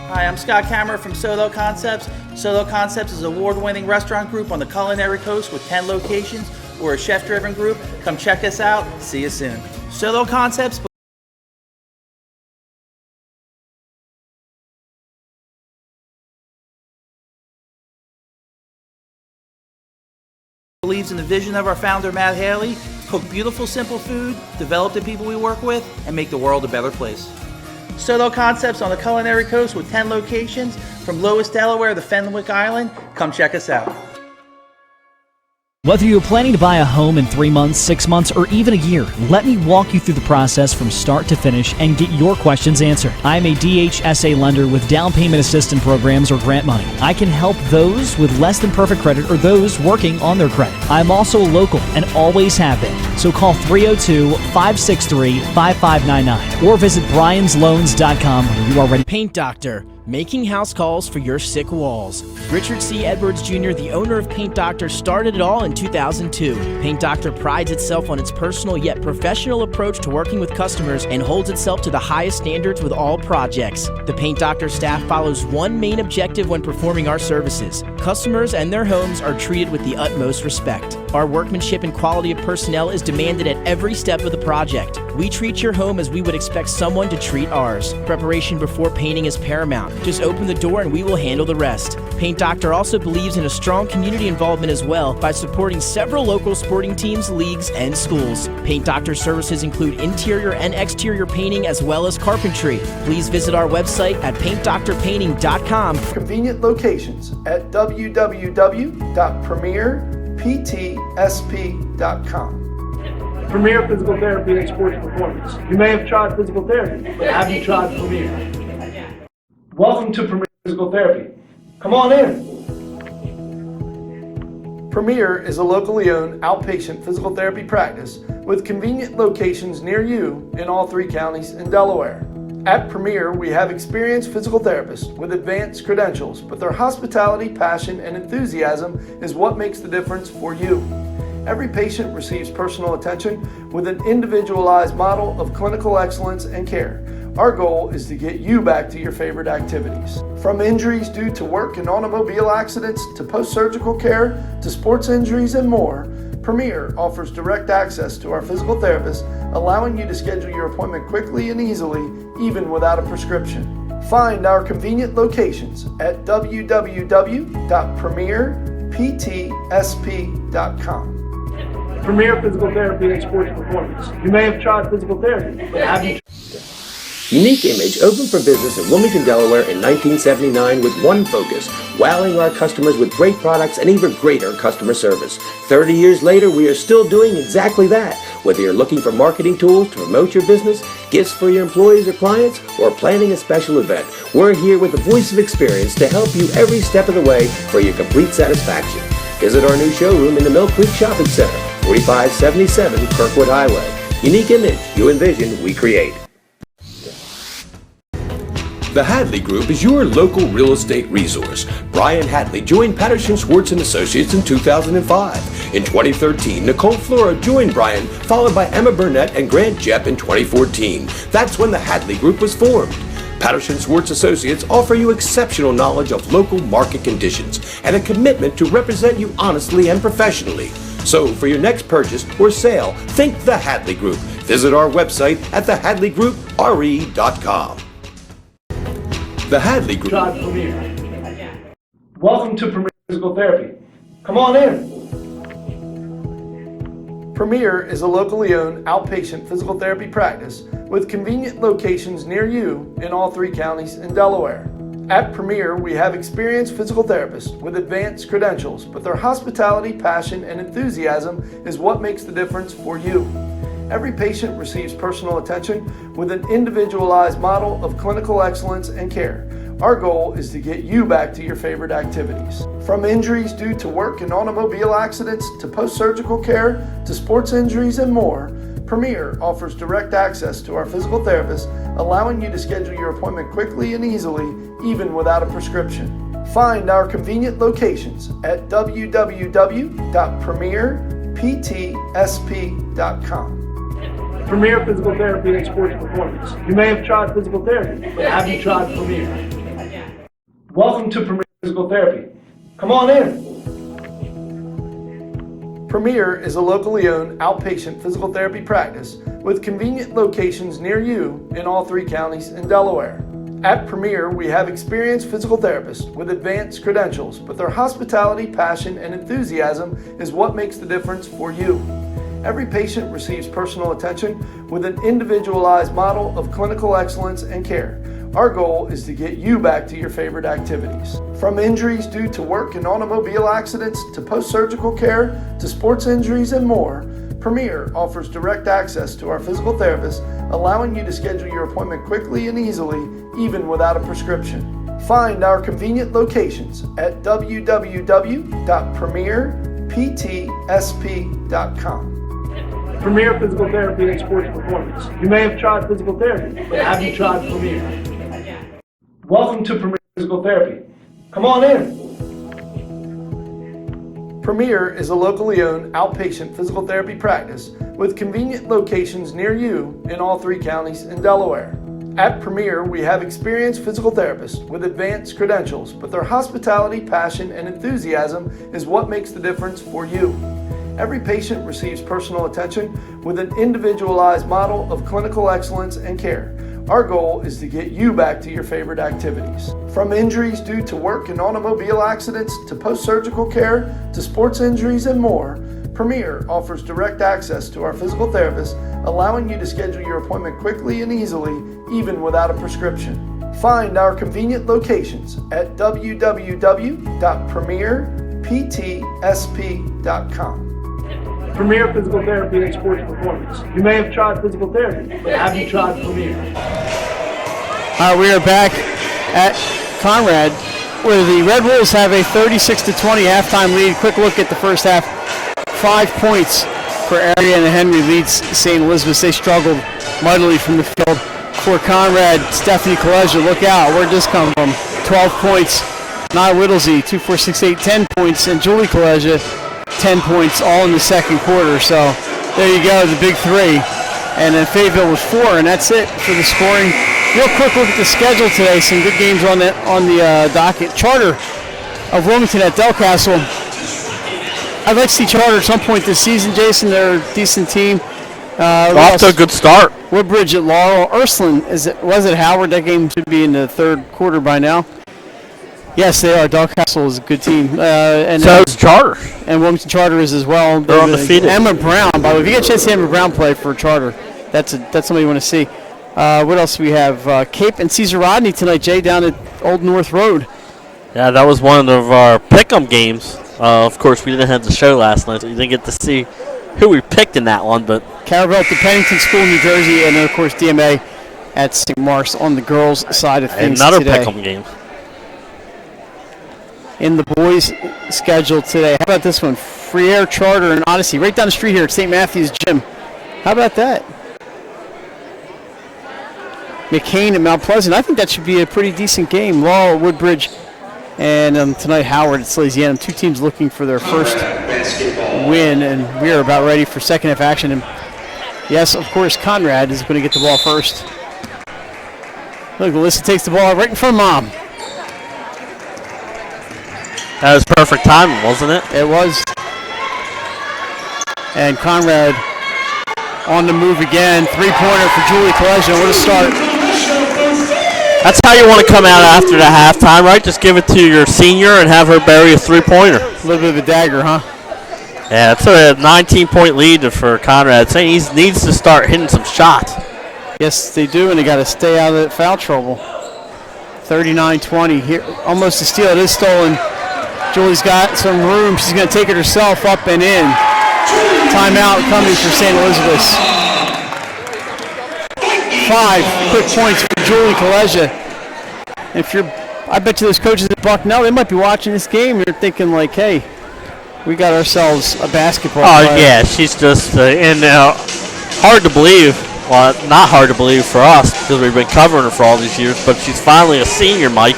Hi, I'm Scott Kammerer from Solo Concepts. Solo Concepts is an award-winning restaurant group on the culinary coast with 10 locations. We're a chef-driven group. Come check us out. See you soon. Solo Concepts believes in the vision of our founder, Matt Haley. Cook beautiful, simple food, develop the people we work with, and make the world a better place. Solo Concepts on the culinary coast with 10 locations from Lois, Delaware to Fenwick Island. Come check us out. Whether you're planning to buy a home in 3 months, 6 months, or even a year, let me walk you through the process from start to finish and get your questions answered. I'm a DHSA lender with down payment assistance programs or grant money. I can help those with less than perfect credit or those working on their credit. I'm also local and always have been. So call 302-563-5599 or visit bryans.loans.com when you are ready. Paint Doctor, making house calls for your sick walls. Richard C. Edwards Jr., the owner of Paint Doctor, started it all in 2002. Paint Doctor prides itself on its personal yet professional approach to working with customers and holds itself to the highest standards with all projects. The Paint Doctor staff follows one main objective when performing our services. Customers and their homes are treated with the utmost respect. Our workmanship and quality of personnel is demanded at every step of the project. We treat your home as we would expect someone to treat ours. Preparation before painting is paramount. Just open the door and we will handle the rest. Paint Doctor also believes in a strong community involvement as well by supporting several local sporting teams, leagues, and schools. Paint Doctor services include interior and exterior painting as well as carpentry. Please visit our website at paintdoctorpainting.com. Convenient locations at www.premierptsp.com. Premier Physical Therapy and Sports Performance. You may have tried physical therapy, but have you tried Premier? Welcome to Premier Physical Therapy. Come on in. Premier is a locally owned outpatient physical therapy practice with convenient locations near you in all 3 counties in Delaware. At Premier, we have experienced physical therapists with advanced credentials, but their hospitality, passion, and enthusiasm is what makes the difference for you. Every patient receives personal attention with an individualized model of clinical excellence and care. Our goal is to get you back to your favorite activities. From injuries due to work and automobile accidents to post-surgical care to sports injuries and more, Premier offers direct access to our physical therapists, allowing you to schedule your appointment quickly and easily, even without a prescription. Find our convenient locations at www.premierptsp.com. Premier Physical Therapy and Sports Performance. You may have tried physical therapy, but have you? Unique Image opened for business in Wilmington, Delaware in 1979 with one focus, wowing our customers with great products and even greater customer service. 30 years later, we are still doing exactly that. Whether you're looking for marketing tools to promote your business, gifts for your employees or clients, or planning a special event, we're here with the voice of experience to help you every step of the way for your complete satisfaction. Visit our new showroom in the Mill Creek Shopping Center, 4577 Kirkwood Highway. Unique Image, you envision, we create. The Hadley Group is your local real estate resource. Brian Hadley joined Patterson Schwartz & Associates in 2005. In 2013, Nicole Flora joined Brian, followed by Emma Burnett and Grant Jepp in 2014. That's when the Hadley Group was formed. Patterson Schwartz Associates offer you exceptional knowledge of local market conditions and a commitment to represent you honestly and professionally. So for your next purchase or sale, think the Hadley Group. Visit our website at thehadleygroupre.com. The Hadley Group. Welcome to Premier Physical Therapy. Come on in. Premier is a locally owned outpatient physical therapy practice with convenient locations near you in all 3 counties in Delaware. At Premier, we have experienced physical therapists with advanced credentials, but their hospitality, passion, and enthusiasm is what makes the difference for you. Every patient receives personal attention with an individualized model of clinical excellence and care. Our goal is to get you back to your favorite activities. From injuries due to work and automobile accidents to post-surgical care to sports injuries and more, Premier offers direct access to our physical therapists, allowing you to schedule your appointment quickly and easily, even without a prescription. Find our convenient locations at www.premierptsp.com. Premier Physical Therapy and Sports Performance. You may have tried physical therapy, but have you tried Premier? Welcome to Premier Physical Therapy. Come on in. Premier is a locally owned outpatient physical therapy practice with convenient locations near you in all 3 counties in Delaware. At Premier, we have experienced physical therapists with advanced credentials, but their hospitality, passion, and enthusiasm is what makes the difference for you. Every patient receives personal attention with an individualized model of clinical excellence and care. Our goal is to get you back to your favorite activities. From injuries due to work and automobile accidents to post-surgical care to sports injuries and more, Premier offers direct access to our physical therapists, allowing you to schedule your appointment quickly and easily, even without a prescription. Find our convenient locations at www.premierptsp.com. Premier Physical Therapy and Sports Performance. You may have tried physical therapy, but have you tried Premier? Welcome to Premier Physical Therapy. Come on in. Premier is a locally owned outpatient physical therapy practice with convenient locations near you in all 3 counties in Delaware. At Premier, we have experienced physical therapists with advanced credentials, but their hospitality, passion, and enthusiasm is what makes the difference for you. Every patient receives personal attention with an individualized model of clinical excellence and care. Our goal is to get you back to your favorite activities. From injuries due to work and automobile accidents to post-surgical care to sports injuries and more, Premier offers direct access to our physical therapists, allowing you to schedule your appointment quickly and easily, even without a prescription. Find our convenient locations at www.premierptsp.com. Premier Physical Therapy and Sports Performance. You may have tried physical therapy, but have you tried Premier? We are back at Conrad, where the Red Wolves have a 36-20 halftime lead. Quick look at the first half. 5 points for Ariana Henry leads St. Elizabeth. They struggled mightily from the field. For Conrad, Stephanie Kaleja, look out. Where'd this come from? 12 points. Nia Whittlesey, 2, 4, 6, 8, 10 points. And Julie Kaleja, 10 points, all in the second quarter. So there you go, the big three. And then Fayetteville was 4, and that's it for the scoring. Real quick look at the schedule today. Some good games on the docket. Charter of Wilmington at Delcastle. I'd like to see Charter at some point this season, Jason. They're a decent team. Off to a good start. Woodbridge at Laurel. Ursuline, was it Howard? That game should be in the third quarter by now. Yes, they are. Delcastle is a good team. And so is Charter. And Wilmington Charter is as well. They're undefeated. Emma Brown, by the way. If you get a chance to see Emma Brown play for Charter, that's somebody you want to see. What else do we have? Cape and Cesar Rodney tonight, Jay, down at Old North Road. Yeah, that was one of our pick-em games. Of course, we didn't have the show last night, so you didn't get to see who we picked in that one. But Caravel at the Pennington School, New Jersey, and then, of course, DMA at St. Mark's on the girls' side of things another today. pick-em game. In the boys' schedule today, how about this one? Friere, Charter, and Odyssey, right down the street here at St. Matthew's Gym. How about that? McCain at Mount Pleasant. I think that should be a pretty decent game. Laurel, Woodbridge, and tonight Howard at Salesianum. Two teams looking for their first win, and we are about ready for second half action. And yes, of course, Conrad is going to get the ball first. Look, Alyssa takes the ball right in front of Mom. That was perfect timing, wasn't it? It was. And Conrad on the move again. Three-pointer for Julie Kaleja. What a start. That's how you want to come out after the halftime, right? Just give it to your senior and have her bury a three-pointer. A little bit of a dagger, huh? Yeah, it's a 19-point lead for Conrad. Saying he needs to start hitting some shots. Yes, they do, and they got to stay out of that foul trouble. 39-20 here. Almost a steal. It is stolen. Julie's got some room. She's going to take it herself up and in. Timeout coming for St. Elizabeth's. 5 quick points for Julie Kaleja. I bet you those coaches at Bucknell, they might be watching this game. They're thinking like, hey, we got ourselves a basketball player. Yeah, she's just hard to believe. Well, not hard to believe for us because we've been covering her for all these years, but she's finally a senior, Mike.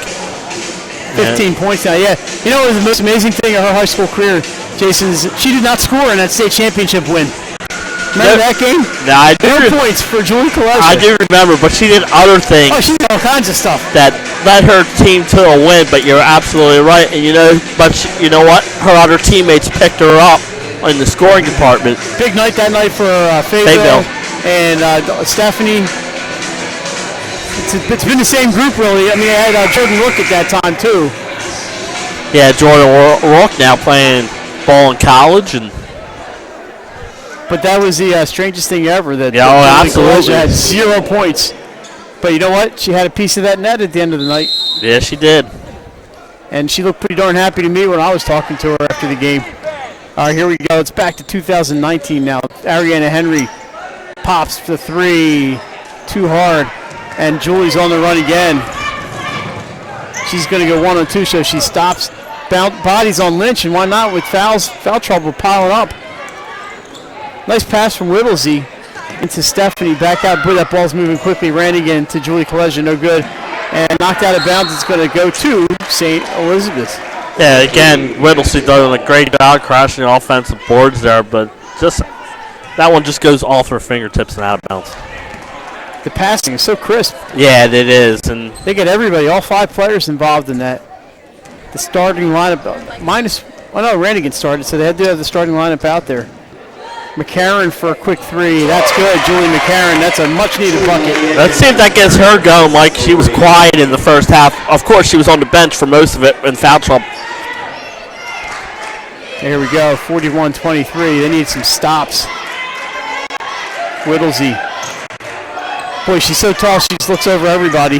15 points now, yeah. You know what was the most amazing thing of her high school career, Jason, is she did not score in that state championship win. Remember that game? No, I do. 4 points for Julie Kaleja. I do remember, but she did other things. Oh, she did all kinds of stuff. That led her team to a win, but you're absolutely right. And you know what? Her other teammates picked her up in the scoring department. Big night that night for Fayetteville and Stephanie. It's been the same group, really. I mean, I had Jordan Rook at that time, too. Yeah, Jordan Rook now playing ball in college. But that was the strangest thing ever. That absolutely. Had 0 points. But you know what? She had a piece of that net at the end of the night. Yeah, she did. And she looked pretty darn happy to me when I was talking to her after the game. All right, here we go. It's back to 2019 now. Ariana Henry pops the three. Too hard. And Julie's on the run again. She's going to go 1 on 2, so she stops. Bodies on Lynch, and why not with foul trouble piling up. Nice pass from Whittlesey into Stephanie. Back out. Boy, that ball's moving quickly. Ran again to Julie Kaleja. No good. And knocked out of bounds. It's going to go to St. Elizabeth. Yeah, again, Whittlesey doing a great job crashing the offensive boards there, but just that one just goes off her fingertips and out of bounds. The passing is so crisp. Yeah, it is. And they get everybody, all 5 players involved in that. The starting lineup, Rannigan started, so they had to have the starting lineup out there. McCarron for a quick three. That's good, Julie McCarron. That's a much-needed bucket. Let's see if that gets her going, Mike. She was quiet in the first half. Of course, she was on the bench for most of it in foul trouble. Here we go, 41-23. They need some stops. Whittlesey. Boy, she's so tall, she just looks over everybody.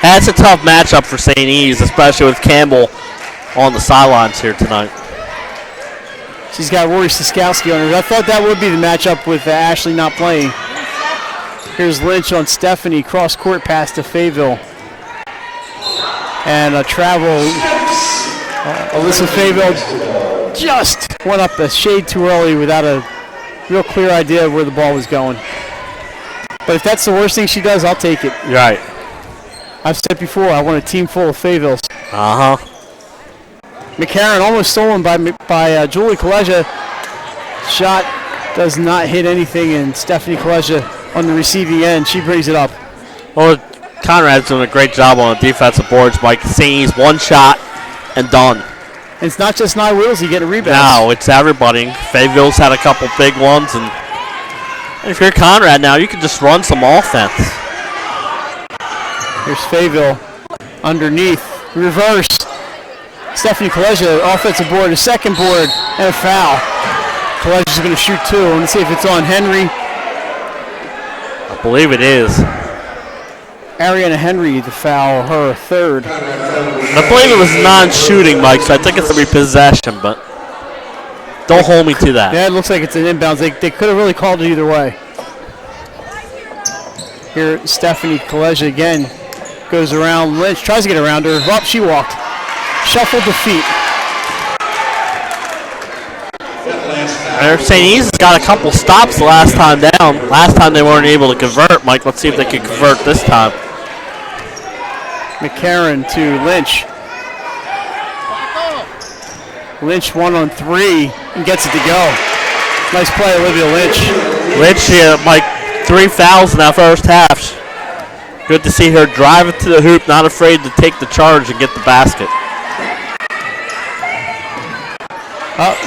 That's a tough matchup for St. E's, especially with Campbell on the sidelines here tonight. She's got Rory Siskowski on her. I thought that would be the matchup with Ashley not playing. Here's Lynch on Stephanie. Cross-court pass to Fayetteville. And a travel. Alyssa Fayville just went up a shade too early without a real clear idea of where the ball was going. But if that's the worst thing she does, I'll take it. Right. I've said before, I want a team full of Fayvilles. Uh-huh. McCarron almost stolen by Julie Kaleja. Shot does not hit anything, and Stephanie Kaleja on the receiving end. She brings it up. Well, Conrad's doing a great job on the defensive boards. Mike sees one shot and done. And it's not just Nye Whittlesey getting rebounds. No, it's everybody. Fayville's had a couple big ones, and if you're Conrad now, you can just run some offense. Here's Fayville underneath, reverse. Stephanie Kaleja, offensive board, a second board, and a foul. Kaleja's going to shoot two. Let's see if it's on Henry. I believe it is. Ariana Henry to foul her third. I believe it was non-shooting, Mike, so I think it's a repossession, but don't hold me to that. Yeah, it looks like it's an inbounds. They could have really called it either way. Here, Stephanie Kaleja again goes around Lynch, tries to get around her. Well, she walked. Shuffled the feet. St. E's got a couple stops the last time down. Last time they weren't able to convert. Mike, let's see if they can convert this time. McCarron to Lynch. Lynch 1-on-3 and gets it to go. Nice play, Olivia Lynch. Lynch here, Mike, 3 fouls in that first half. Good to see her drive it to the hoop, not afraid to take the charge and get the basket.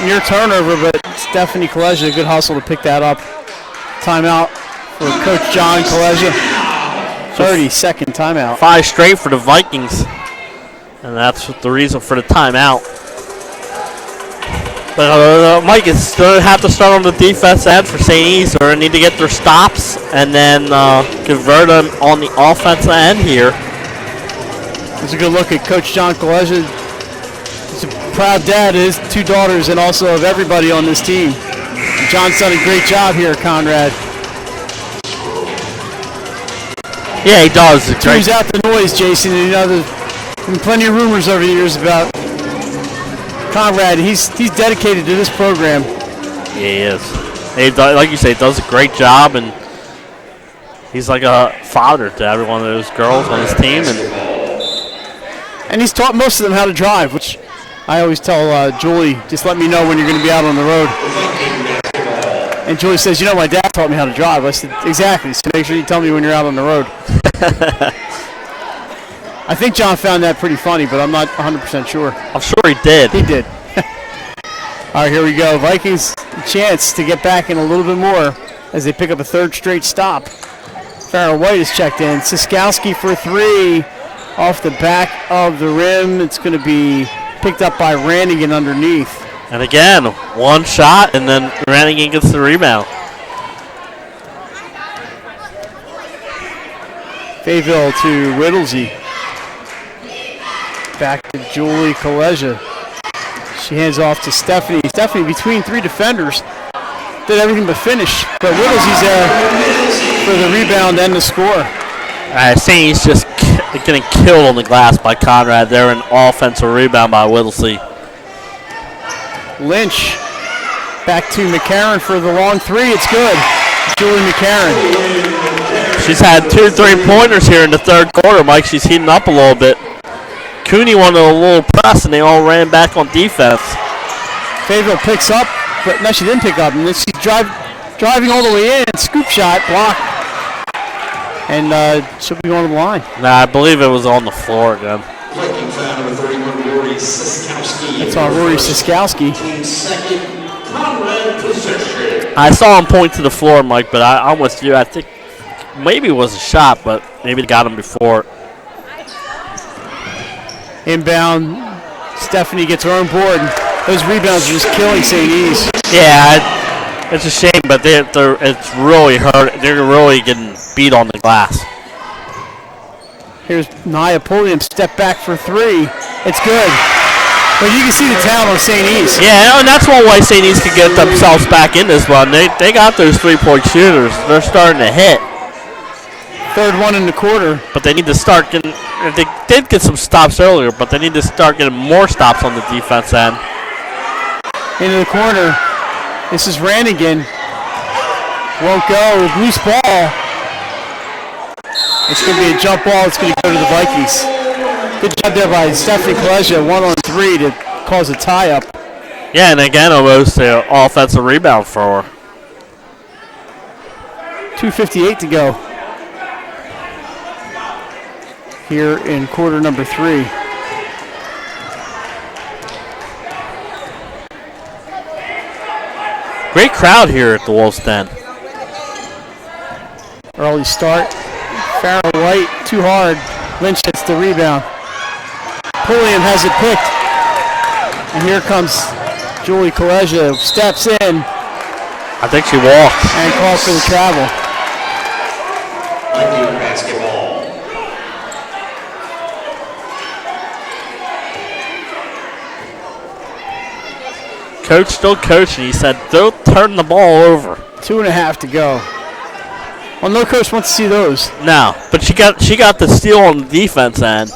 Near turnover, but Stephanie Kaleja, good hustle to pick that up. Timeout for Coach John Kaleja. 30-second timeout. 5 straight for the Vikings, and that's the reason for the timeout. But Mike is going to have to start on the defense end for St. E's. They're going to need to get their stops and then convert them on the offensive end here. It's a good look at Coach John Kaleja. He's a proud dad of his 2 daughters and also of everybody on this team. John's done a great job here, Conrad. Yeah, he does. Turns out the noise, Jason. You know, there's been plenty of rumors over the years about Conrad. He's dedicated to this program. Yeah, he is. He, like you say, does a great job, and he's like a father to every one of those girls on his team. And he's taught most of them how to drive, which I always tell Julie, just let me know when you're going to be out on the road. And Julie says, you know, my dad taught me how to drive. I said, exactly, so make sure you tell me when you're out on the road. I think John found that pretty funny, but I'm not 100% sure. I'm sure he did. He did. All right, here we go. Vikings a chance to get back in a little bit more as they pick up a 3rd straight stop. Farrah White is checked in. Siskowski for 3 off the back of the rim. It's going to be picked up by Rannigan underneath. And again, one shot, and then Rannigan gets the rebound. Fayville to Whittlesey. Back to Julie Kaleja. She hands off to Stephanie. Stephanie between 3 defenders. Did everything but finish. But Whittlesey's there for the rebound and the score. St. just getting killed on the glass by Conrad. There, an offensive rebound by Whittlesey. Lynch back to McCarron for the long 3. It's good. Julie McCarron. She's had 2 3-pointers here in the 3rd quarter, Mike. She's heating up a little bit. Cooney wanted a little press, and they all ran back on defense. Fayville picks up, but no, she didn't pick up. And then she's driving all the way in. Scoop shot, blocked. And she'll be going to the line. Nah, I believe it was on the floor again. Viking foul number 31, Rory Siskowski. That's on Rory Siskowski. Conrad possession. I saw him point to the floor, Mike, but I'm with you. I think maybe it was a shot, but maybe they got him before. Inbound, Stephanie gets her own board. Those rebounds are just killing St. E's. Yeah, it's a shame, but it's really hurt. They're really getting beat on the glass. Here's Nia Pulliam, step back for 3. It's good. But you can see the talent of St. E's. Yeah, and that's one way St. E's can get themselves back in this one. They got those 3-point shooters. They're starting to hit. Third one in the quarter. But they need to start getting, they did get some stops earlier, but they need to start getting more stops on the defense end. Into the corner. This is Rannigan. Won't go. Loose ball. It's going to be a jump ball. It's going to go to the Vikings. Good job there by Stephanie Kaleja, 1-on-3 to cause a tie-up. Yeah, and again, almost an offensive rebound for her. 2:58 to go here in quarter number 3. Great crowd here at the Wolves Den. Early start. Farrell White, too hard. Lynch gets the rebound. Pulliam has it picked. And here comes Julie Kaleja, steps in. I think she walked. And called for the travel. Basketball. Coach still coaching. He said, don't turn the ball over. 2.5 to go. Well, no coach wants to see those. No, but she got the steal on the defense end.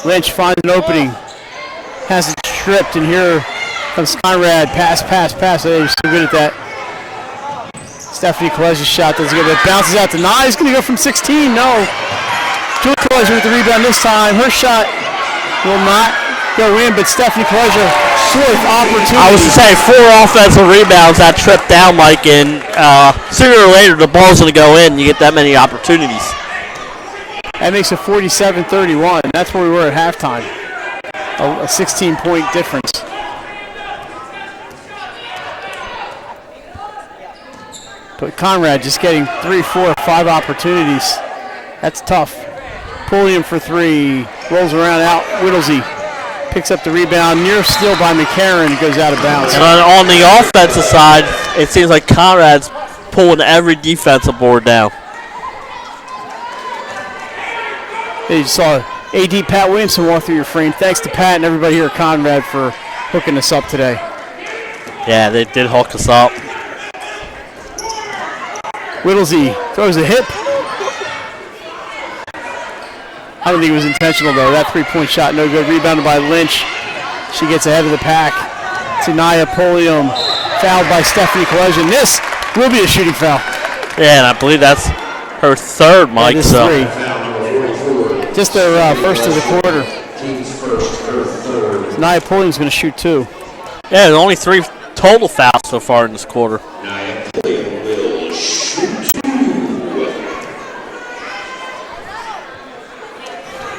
Lynch finds an opening. Has it stripped, and here comes Conrad. Pass. They're so good at that. Stephanie Kaleja's shot doesn't get it. Bounces out to Nye. He's going to go from 16. No. Julie Kaleja with the rebound this time. Her shot will not go in, but Stephanie Kaleja, fourth opportunity. I was to say 4 offensive rebounds that trip down, Mike, and sooner or later the ball's going to go in. You get that many opportunities. That makes it 47-31. That's where we were at halftime. A 16-point difference. But Conrad just getting 3, 4, 5 opportunities. That's tough. Pulliam for 3. Rolls around out. Whittlesey picks up the rebound. Near steal by McCarron. Goes out of bounds. And on the offensive side, it seems like Conrad's pulling every defensive board down. You saw AD Pat Williamson walk through your frame. Thanks to Pat and everybody here at Conrad for hooking us up today. Yeah, they did hook us up. Whittlesey throws a hip. I don't think it was intentional, though. That three-point shot, no good. Rebounded by Lynch. She gets ahead of the pack. Tanaya Pulliam fouled by Stephanie Kaleja. And this will be a shooting foul. Yeah, and I believe that's her third, Mike. That is 3. Just their first of the quarter. Tanaya Pulliam's going to shoot 2. Yeah, there's only 3 total fouls so far in this quarter. Nia Pulliam will shoot 2.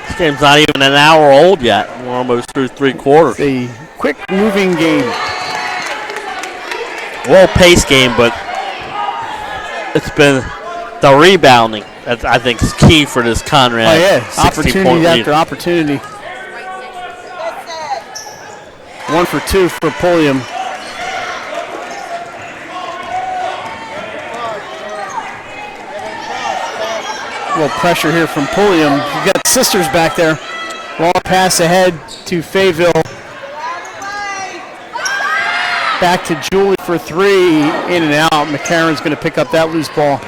This game's not even an hour old yet. We're almost through 3 quarters. A quick-moving game. Well-paced game, but it's been the rebounding that I think is key for this Conrad. Oh, yeah. Opportunity after opportunity. 1 for 2 for Pulliam. A little pressure here from Pulliam. You've got sisters back there. Long pass ahead to Fayetteville. Back to Julie for 3. In and out. McCarron's going to pick up that loose ball.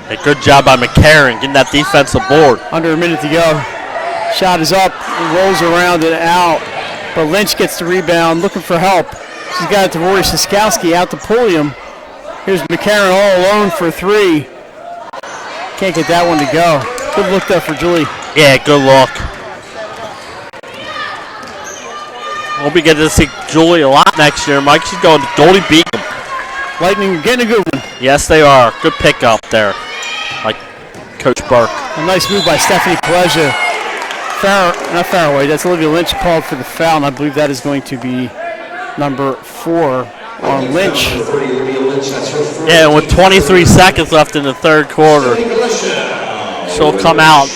A good job by McCarron getting that defensive board. Under a minute to go. Shot is up. Rolls around and out. But Lynch gets the rebound. Looking for help. She's got it to Rory Siskowski. Out to Pulliam. Here's McCarron all alone for 3. Can't get that one to go. Good look there for Julie. Yeah, good look. We'll be getting to see Julie a lot next year, Mike. She's going to Goldie Beacom. Lightning getting a good one. Yes, they are. Good pickup there, like Coach Burke. A nice move by Stephanie Kaleja. Not Faraway. That's Olivia Lynch called for the foul, and I believe that is going to be number 4 on Lynch. Yeah, and with 23 seconds left in the third quarter, she'll come out.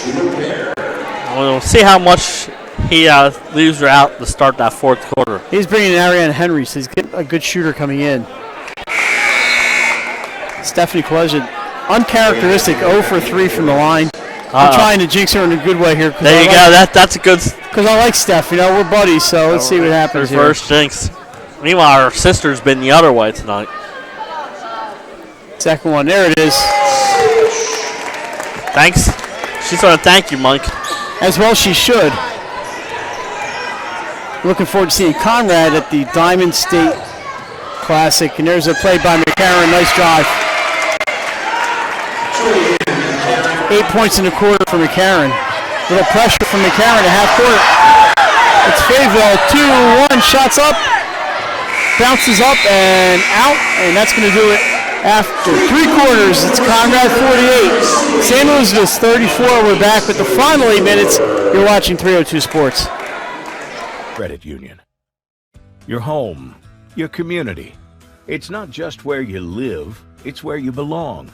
We'll see how much he leaves her out to start that fourth quarter. He's bringing in Ariana Henry, so he's getting a good shooter coming in. Stephanie Kaleja, uncharacteristic, 0 for 3 from the line. I'm trying to jinx her in a good way here. There you go. That's a good. Because I like Steph. You know, we're buddies, so let's see what happens here. Reverse jinx. Meanwhile, our sister's been the other way tonight. Second one, there it is. Thanks. She's going to thank you, Mike. As well she should. Looking forward to seeing Conrad at the Diamond State Classic. And there's a play by McCarron. Nice drive. 8 points in the quarter for McCarron. Little pressure from McCarron at half court. It's Fayetteville, 2-1, shots up. Bounces up and out, and that's going to do it after 3 quarters. It's Conrad 48, St. Elizabeth's 34. We're back with the final 8 minutes. You're watching 302 Sports. Credit Union. Your home, your community. It's not just where you live, it's where you belong.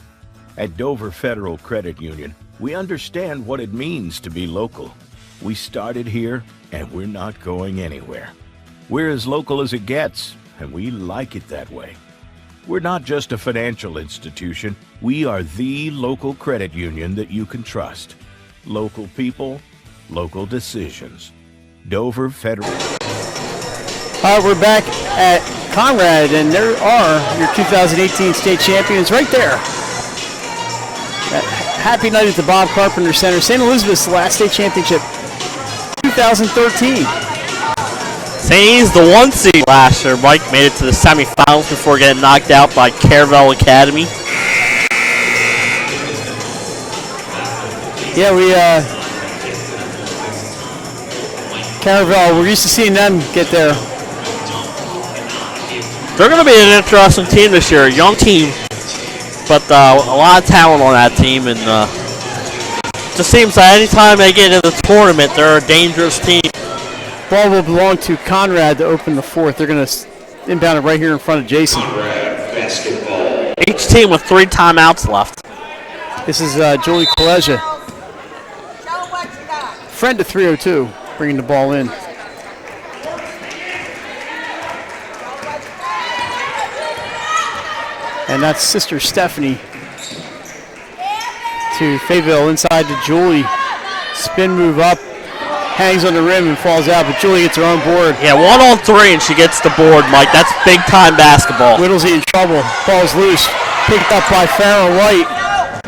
At Dover Federal Credit Union, we understand what it means to be local. We started here, and we're not going anywhere. We're as local as it gets, and we like it that way. We're not just a financial institution. We are the local credit union that you can trust. Local people, local decisions. Dover Federal. All right, we're back at Conrad, and there are your 2018 state champions right there. Happy night at the Bob Carpenter Center. St. Elizabeth's last state championship, 2013. Saints, the 1 seed last year. Mike made it to the semifinals before getting knocked out by Caravel Academy. Yeah, Caravel, we're used to seeing them get there. They're going to be an interesting team this year, a young team, but a lot of talent on that team, and it just seems that anytime they get into the tournament, they're a dangerous team. Ball will belong to Conrad to open the 4th. They're going to inbound it right here in front of Jason. Basketball. Each team with 3 timeouts left. This is Julie Kaleja. Friend to 302, bringing the ball in. And that's Sister Stephanie to Fayetteville inside to Julie. Spin move up, hangs on the rim and falls out, but Julie gets her own board. Yeah, 1-on-3 and she gets the board, Mike. That's big time basketball. Whittlesey in trouble. Ball's loose. Picked up by Farrah White.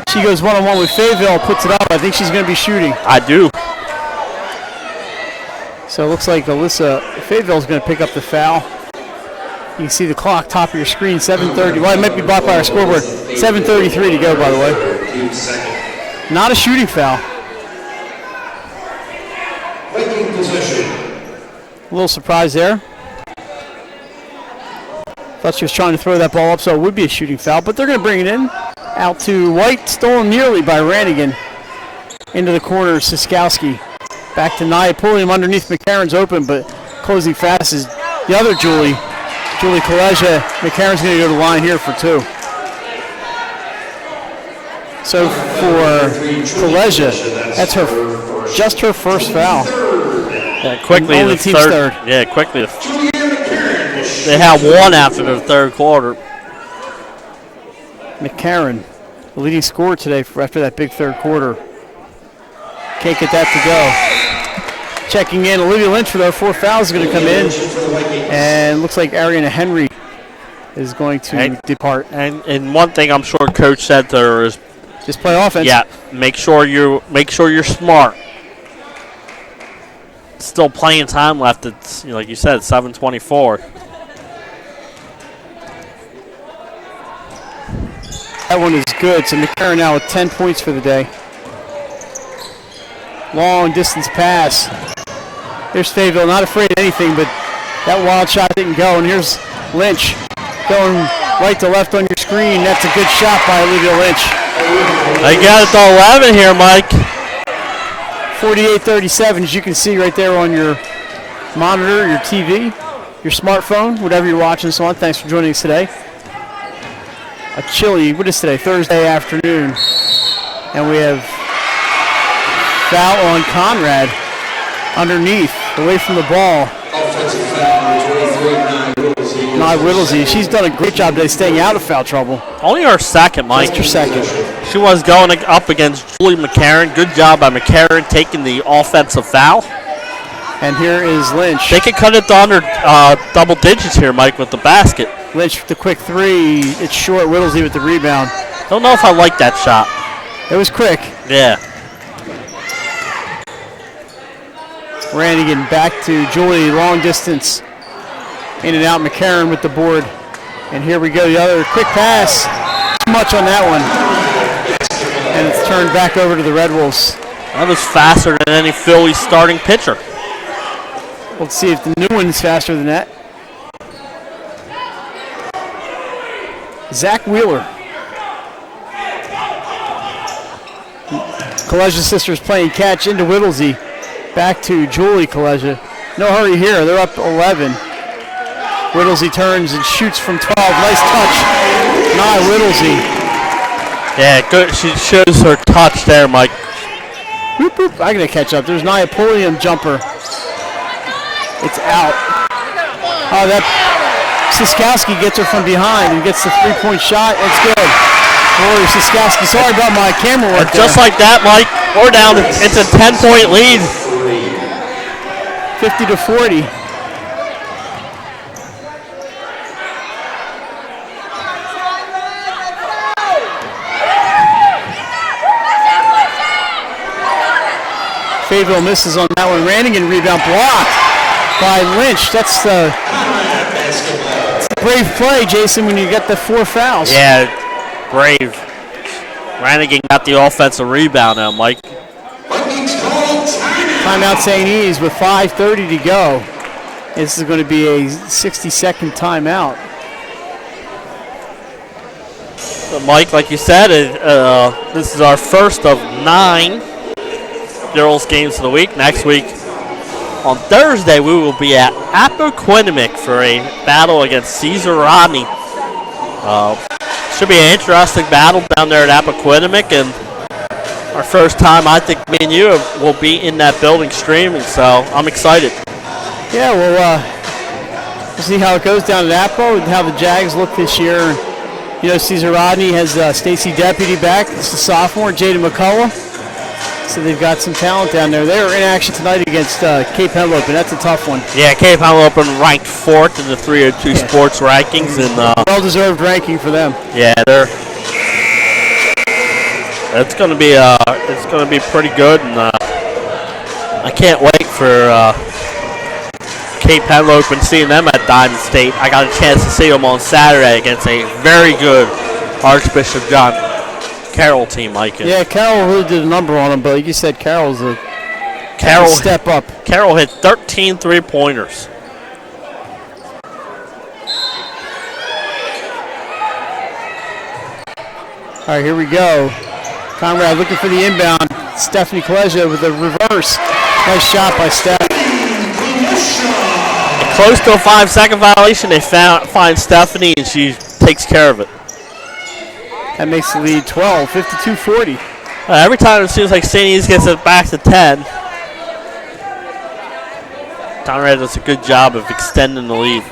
She goes 1-on-1 with Fayetteville, puts it up. I think she's going to be shooting. I do. So it looks like Alyssa Fayetteville's going to pick up the foul. You can see the clock, top of your screen, 7:30. Well, it might be blocked by our scoreboard. 7:33 to go, by the way. Not a shooting foul. A little surprise there. Thought she was trying to throw that ball up, so it would be a shooting foul, but they're going to bring it in. Out to White, stolen nearly by Rannigan. Into the corner, Siskowski. Back to Nia, pulling him underneath. McCarron's open, but closing fast is the other Julie. Julie Kaleja. McCarron's going to go to the line here for 2. So for Kaleja, that's just her first foul. Yeah, quickly only the team's third. Yeah, quickly. They have 1 after the 3rd quarter. McCarron, the leading scorer today after that big 3rd quarter. Can't get that to go. Checking in, Olivia Lynch for their 4 fouls is going to come in. And looks like Ariana Henry is going to depart. And one thing I'm sure Coach said there is just play offense. Yeah, make sure you're smart. Still playing time left. It's like you said, 7:24. That one is good. So McCarron now with 10 points for the day. Long distance pass. There's Fayetteville, not afraid of anything, but that wild shot didn't go. And here's Lynch going right to left on your screen. That's a good shot by Olivia Lynch. They got it to 11 here, Mike. 48-37, as you can see right there on your monitor, your TV, your smartphone, whatever you're watching this on. Thanks for joining us today. A chilly, what is today? Thursday afternoon. And we have foul on Conrad underneath, away from the ball. Nia Whittlesey, she's done a great job today staying out of foul trouble. Only her second, Mike. Just her second. She was going up against Julie McCarron. Good job by McCarron taking the offensive foul. And here is Lynch. They could cut it to under double digits here, Mike, with the basket. Lynch with the quick three. It's short. Whittlesey with the rebound. Don't know if I like that shot. It was quick. Yeah. Rannigan back to Julie, long distance. In and out, McCarron with the board. And here we go, the other quick pass. Too much on that one. And it's turned back over to the Red Wolves. That was faster than any Philly starting pitcher. Let's see if the new one's faster than that. Zach Wheeler. Kaleja sisters playing catch into Whittlesey. Back to Julie Kaleja. No hurry here, they're up 11. Whittlesey turns and shoots from 12. Nice touch. Nye Whittlesey. Yeah, good. She shows her touch there, Mike. Whoop, whoop. I gotta catch up. There's Nia Pulliam jumper. It's out. Oh, that Siskowski gets her from behind and gets the three-point shot. It's good. Rory Siskowski. Sorry about my camera work. Just like that, Mike. We're down. It's a 10-point lead. 50-40. Fayetteville misses on that one. Rannigan rebound blocked by Lynch. That's a brave play, Jason, when you get the 4 fouls. Yeah, brave. Rannigan got the offensive rebound now, Mike. Timeout St. E's with 5:30 to go. This is going to be a 60-second timeout. So Mike, like you said, this is our first of 9 girls games of the week. Next week, on Thursday, we will be at Appoquinimink for a battle against Caesar Rodney. Should be an interesting battle down there at Appoquinimink, and our first time, I think me and you will be in that building streaming, so I'm excited. Yeah, we'll see how it goes down at Appo and how the Jags look this year. You know, Caesar Rodney has Stacy Deputy back. This is a sophomore, Jada McCullough. So they've got some talent down there. They were in action tonight against Cape Henlopen, and that's a tough one. Yeah, Cape Henlopen ranked 4th in the 302 sports rankings, and well-deserved ranking for them. Yeah, it's going to be pretty good, and I can't wait for Cape Henlopen, seeing them at Diamond State. I got a chance to see them on Saturday against a very good Archbishop John Carroll team, Mike. Yeah, Carroll really did a number on them, but like you said, Carroll's a step up. Carroll hit 13 three-pointers. All right, here we go. Conrad looking for the inbound. Stephanie Kaleja with a reverse. Nice shot by Steph. Close to a 5-second violation. They find Stephanie, and she takes care of it. That makes the lead 12, 52-40. Every time it seems like St. E's gets it back to 10. Conrad does a good job of extending the lead.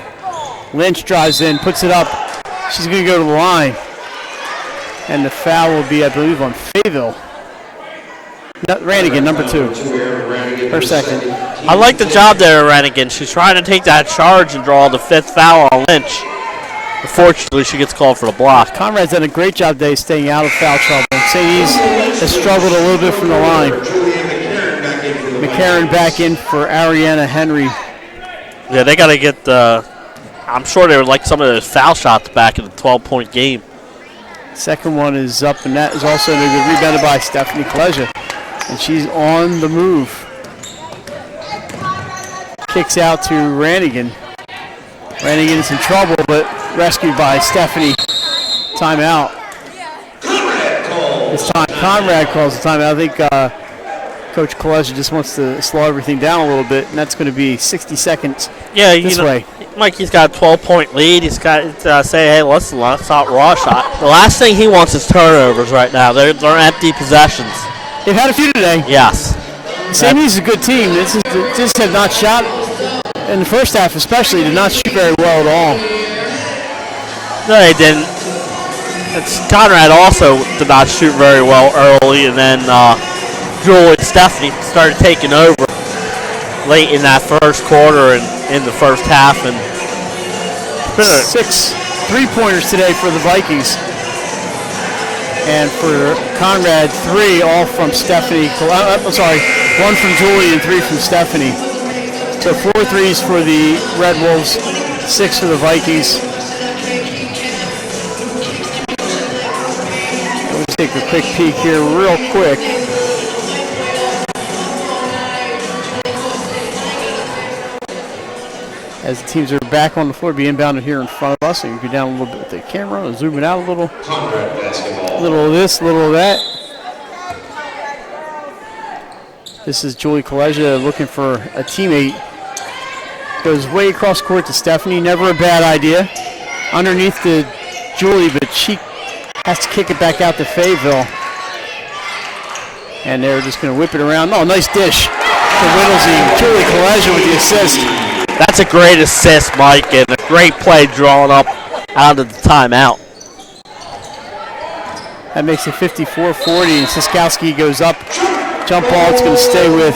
Lynch drives in, puts it up. She's going to go to the line. And the foul will be, I believe, on Fayetteville. Rannigan, number 2. Her second. I like the job there, Rannigan. She's trying to take that charge and draw the 5th foul on Lynch. Unfortunately, she gets called for the block. Conrad's done a great job today staying out of foul trouble. St. E's has struggled a little bit from the line. McCarron back in for Ariana Henry. Yeah, they got to get I'm sure they would like some of those foul shots back in the 12-point game. Second one is up, and that is also rebounded by Stephanie Kaleja. And she's on the move. Kicks out to Rannigan. Rannigan is in trouble, but rescued by Stephanie. Timeout. This time Conrad calls the timeout. I think Coach Kaleja just wants to slow everything down a little bit, and that's going to be 60 seconds this way. Mikey's got a 12-point lead. He's got to say, hey, let's not raw shot. The last thing he wants is turnovers right now. They're empty possessions. They've had a few today. Yes. St. E's is a good team. Just have not shot in the first half, especially. Did not shoot very well at all. No, they didn't. Conrad also did not shoot very well early, and then Jewel and Stephanie started taking over late in that first quarter and in the first half. And 6 3-pointers today for the Vikings. And for Conrad, 3 all from Stephanie. I'm sorry, 1 from Julie and 3 from Stephanie. So 4 threes for the Red Wolves, 6 for the Vikings. Let's take a quick peek here real quick. As the teams are back on the floor, be inbounded here in front of us. And you can go down a little bit with the camera and zoom it out a little. A little of this, a little of that. This is Julie Kaleja looking for a teammate. Goes way across court to Stephanie. Never a bad idea. Underneath to Julie, but she has to kick it back out to Fayetteville. And they're just going to whip it around. Oh, nice dish to Whittlesey. Julie Kaleja with the assist. That's a great assist, Mike, and a great play drawn up out of the timeout. That makes it 54-40, and Siskowski goes up. Jump ball, it's going to stay with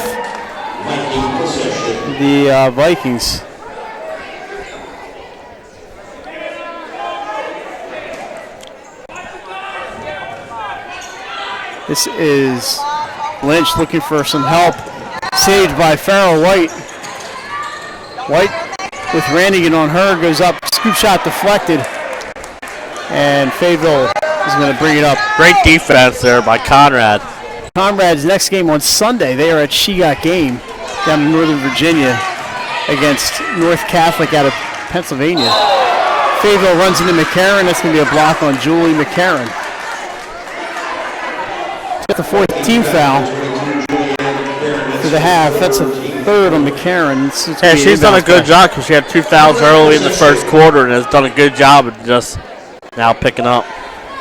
the Vikings. This is Lynch looking for some help. Saved by Farrell White. White with Randigan on her, goes up, scoop shot deflected. And Fayetteville is going to bring it up. Great defense there by Conrad. Conrad's next game on Sunday, they are at She Got Game down in Northern Virginia against North Catholic out of Pennsylvania. Fayetteville runs into McCarron. That's going to be a block on Julie McCarron. Got the 4th team foul for the half. That's a 3rd on McCarron. Yeah, she's done a good job because she had 2 fouls early in the first quarter and has done a good job of just now picking up.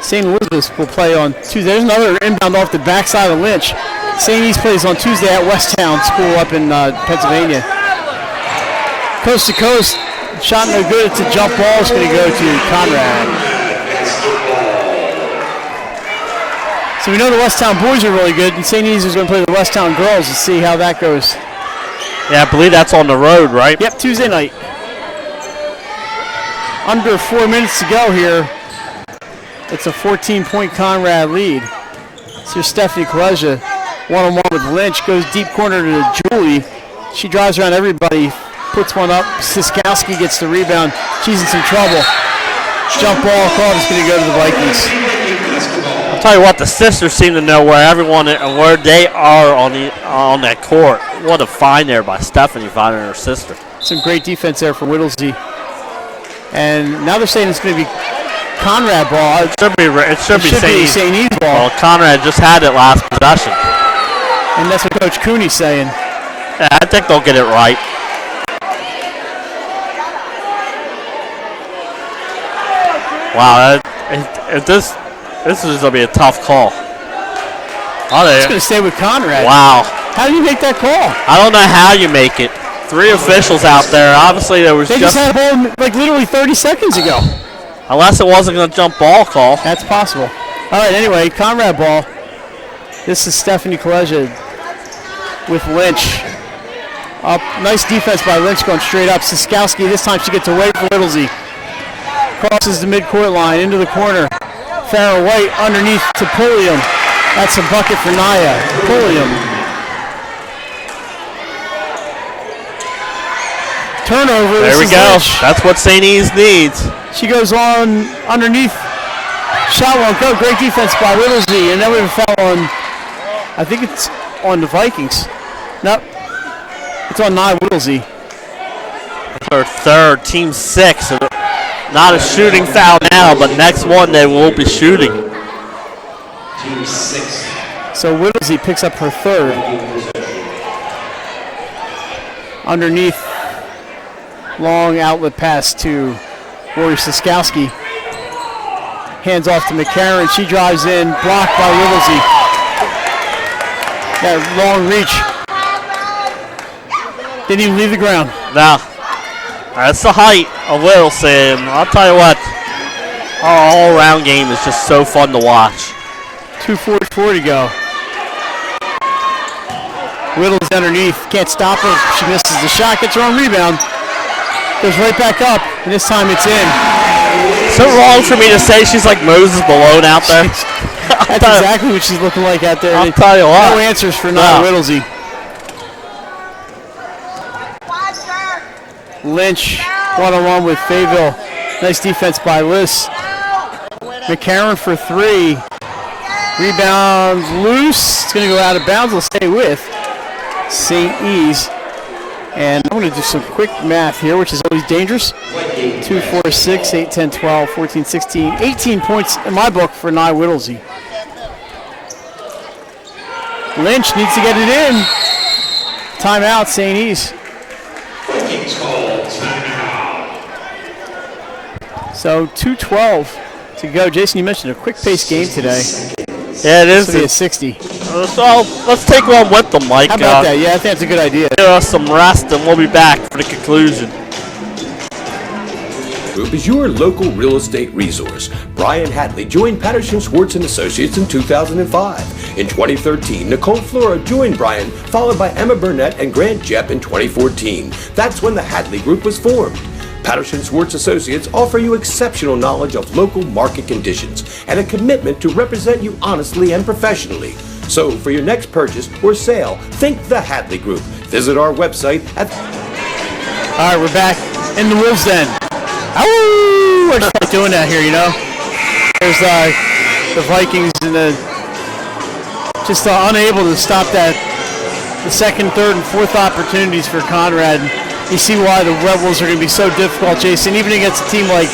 St. Elizabeth will play on Tuesday. There's another inbound off the backside of Lynch. St. East plays on Tuesday at Westtown School up in Pennsylvania. Coast to coast, shot no good. It's a jump ball. It's going to go to Conrad. So we know the Westtown boys are really good, and St. East is going to play the Westtown girls to see how that goes. Yeah, I believe that's on the road, right? Yep, Tuesday night. Under 4 minutes to go here. It's a 14-point Conrad lead. So Stephanie Kaleja, one-on-one with Lynch, goes deep corner to Julie. She drives around everybody, puts one up. Siskowski gets the rebound. She's in some trouble. Jump ball called. It's going to go to the Vikings. I'll tell you what, the sisters seem to know where everyone and where they are on that court. What a find there by Stephanie finding her sister. Some great defense there for Whittlesey. And now they're saying it's going to be Conrad ball. It should be St. E's ball. Well, Conrad just had it last possession. And that's what Coach Cooney's saying. Yeah, I think they'll get it right. Wow, this is going to be a tough call. It's going to stay with Conrad. Wow. How do you make that call? I don't know how you make it. 3 officials out there. Obviously, there was They just had a ball like literally 30 seconds ago. Unless it wasn't going to jump ball call. That's possible. All right, anyway, Conrad ball. This is Stephanie Kaleja with Lynch. Up, nice defense by Lynch going straight up. Siskowski, this time she gets away from Whittlesey. Crosses the midcourt line into the corner. Farrah White underneath to Pulliam. That's a bucket for Naya. Pulliam. Turnover. There we go. Lynch. That's what St. E's needs. She goes on underneath. Shot won't go. Great defense by Whittlesey. And then we have a foul on, I think it's on the Vikings. Nope. It's on Nia Whittlesey. Her 3rd, team 6. Not a shooting foul now, but next one they will be shooting. Team 6. So Whittlesey picks up her 3rd. Underneath, long outlet pass to Rory Siskowski. Hands off to McCarron. She drives in, blocked by Whittlesey. That long reach. Didn't even leave the ground. No. That's the height of Whittlesey. I'll tell you what, our all-around game is just so fun to watch. 2:44 to go. Whittles underneath, can't stop her. She misses the shot, gets her own rebound. Goes right back up, and this time it's in. So wrong for me to say she's like Moses Malone out there. That's exactly what she's looking like out there. I'll tell you what. No answers for Nia Whittlesey. Lynch, one-on-one with Fayetteville. Nice defense by Liss. McCarron for three. Rebound loose. It's going to go out of bounds. It'll stay with St. E's. And I'm going to do some quick math here, which is always dangerous. 2, 4, 6, 8, 10, 12, 14, 16, 18 points in my book for Nia Whittlesey. Lynch needs to get it in. Timeout, St. E's. So 2:12 to go. Jason, you mentioned a quick-paced game today. Yeah, it is. This will be a 60. So let's take one with them, Mike. How about that? Yeah, I think that's a good idea. Give us some rest, and we'll be back for the conclusion. Group is your local real estate resource. Brian Hadley joined Patterson Schwartz & Associates in 2005. In 2013, Nicole Flora joined Brian, followed by Emma Burnett and Grant Jepp in 2014. That's when the Hadley Group was formed. Patterson Schwartz Associates offer you exceptional knowledge of local market conditions and a commitment to represent you honestly and professionally. So for your next purchase or sale, think the Hadley Group. Visit our website at... All right, we're back in the Wolves' Den. Ow! We're just doing that here, you know. There's the Vikings and just unable to stop the second, third, and fourth opportunities for Conrad. You see why the Rebels are going to be so difficult, Jason, even against a team like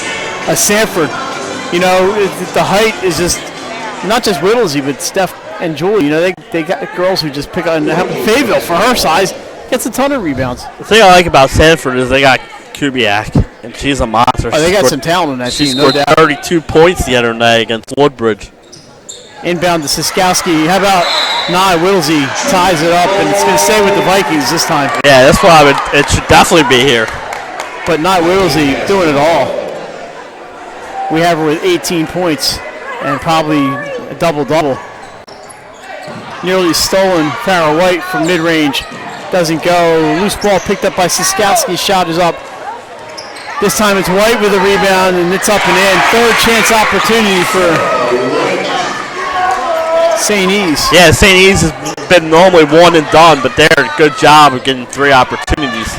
Sanford. You know, the height is just not just Whittlesey, but Steph and Julie. You know, they got girls who just pick on Fayetteville for her size gets a ton of rebounds. The thing I like about Sanford is they got Kubiak, and she's a monster. Oh, they got some talent on that team, no doubt. She scored 32 points the other night against Woodbridge. Inbound to Siskowski. How about Nia Whittlesey ties it up, and it's going to stay with the Vikings this time. Yeah, that's why it should definitely be here. But Nia Whittlesey doing it all. We have her with 18 points and probably a double-double. Nearly stolen. Farrah White from mid-range. Doesn't go. Loose ball picked up by Siskowski. Shot is up. This time it's White with a rebound, and it's up and in. Third chance opportunity for St. E's. Yeah, St. E's has been normally one and done, but they're a good job of getting 3 opportunities.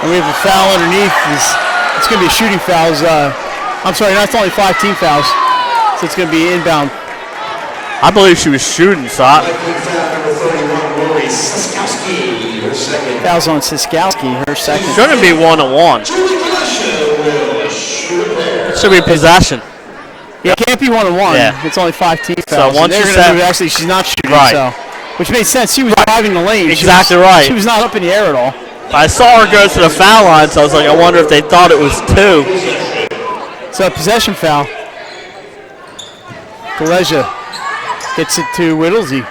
And we have a foul underneath. It's going to be shooting fouls. I'm sorry, that's only 5 team fouls, so it's going to be inbound. I believe she was shooting, so Fouls on Siskowski, her second. Shouldn't be 1-on-1. It should be possession. Yeah, it can't be 1-on-1. Yeah. It's only 5 team fouls. So once you actually, she's not shooting, right. So, which made sense. She was driving the lane. Exactly right. She was not up in the air at all. I saw her go to the foul line, so I was like, I wonder if they thought it was 2. So a possession foul. Galeja gets it to Whittlesey.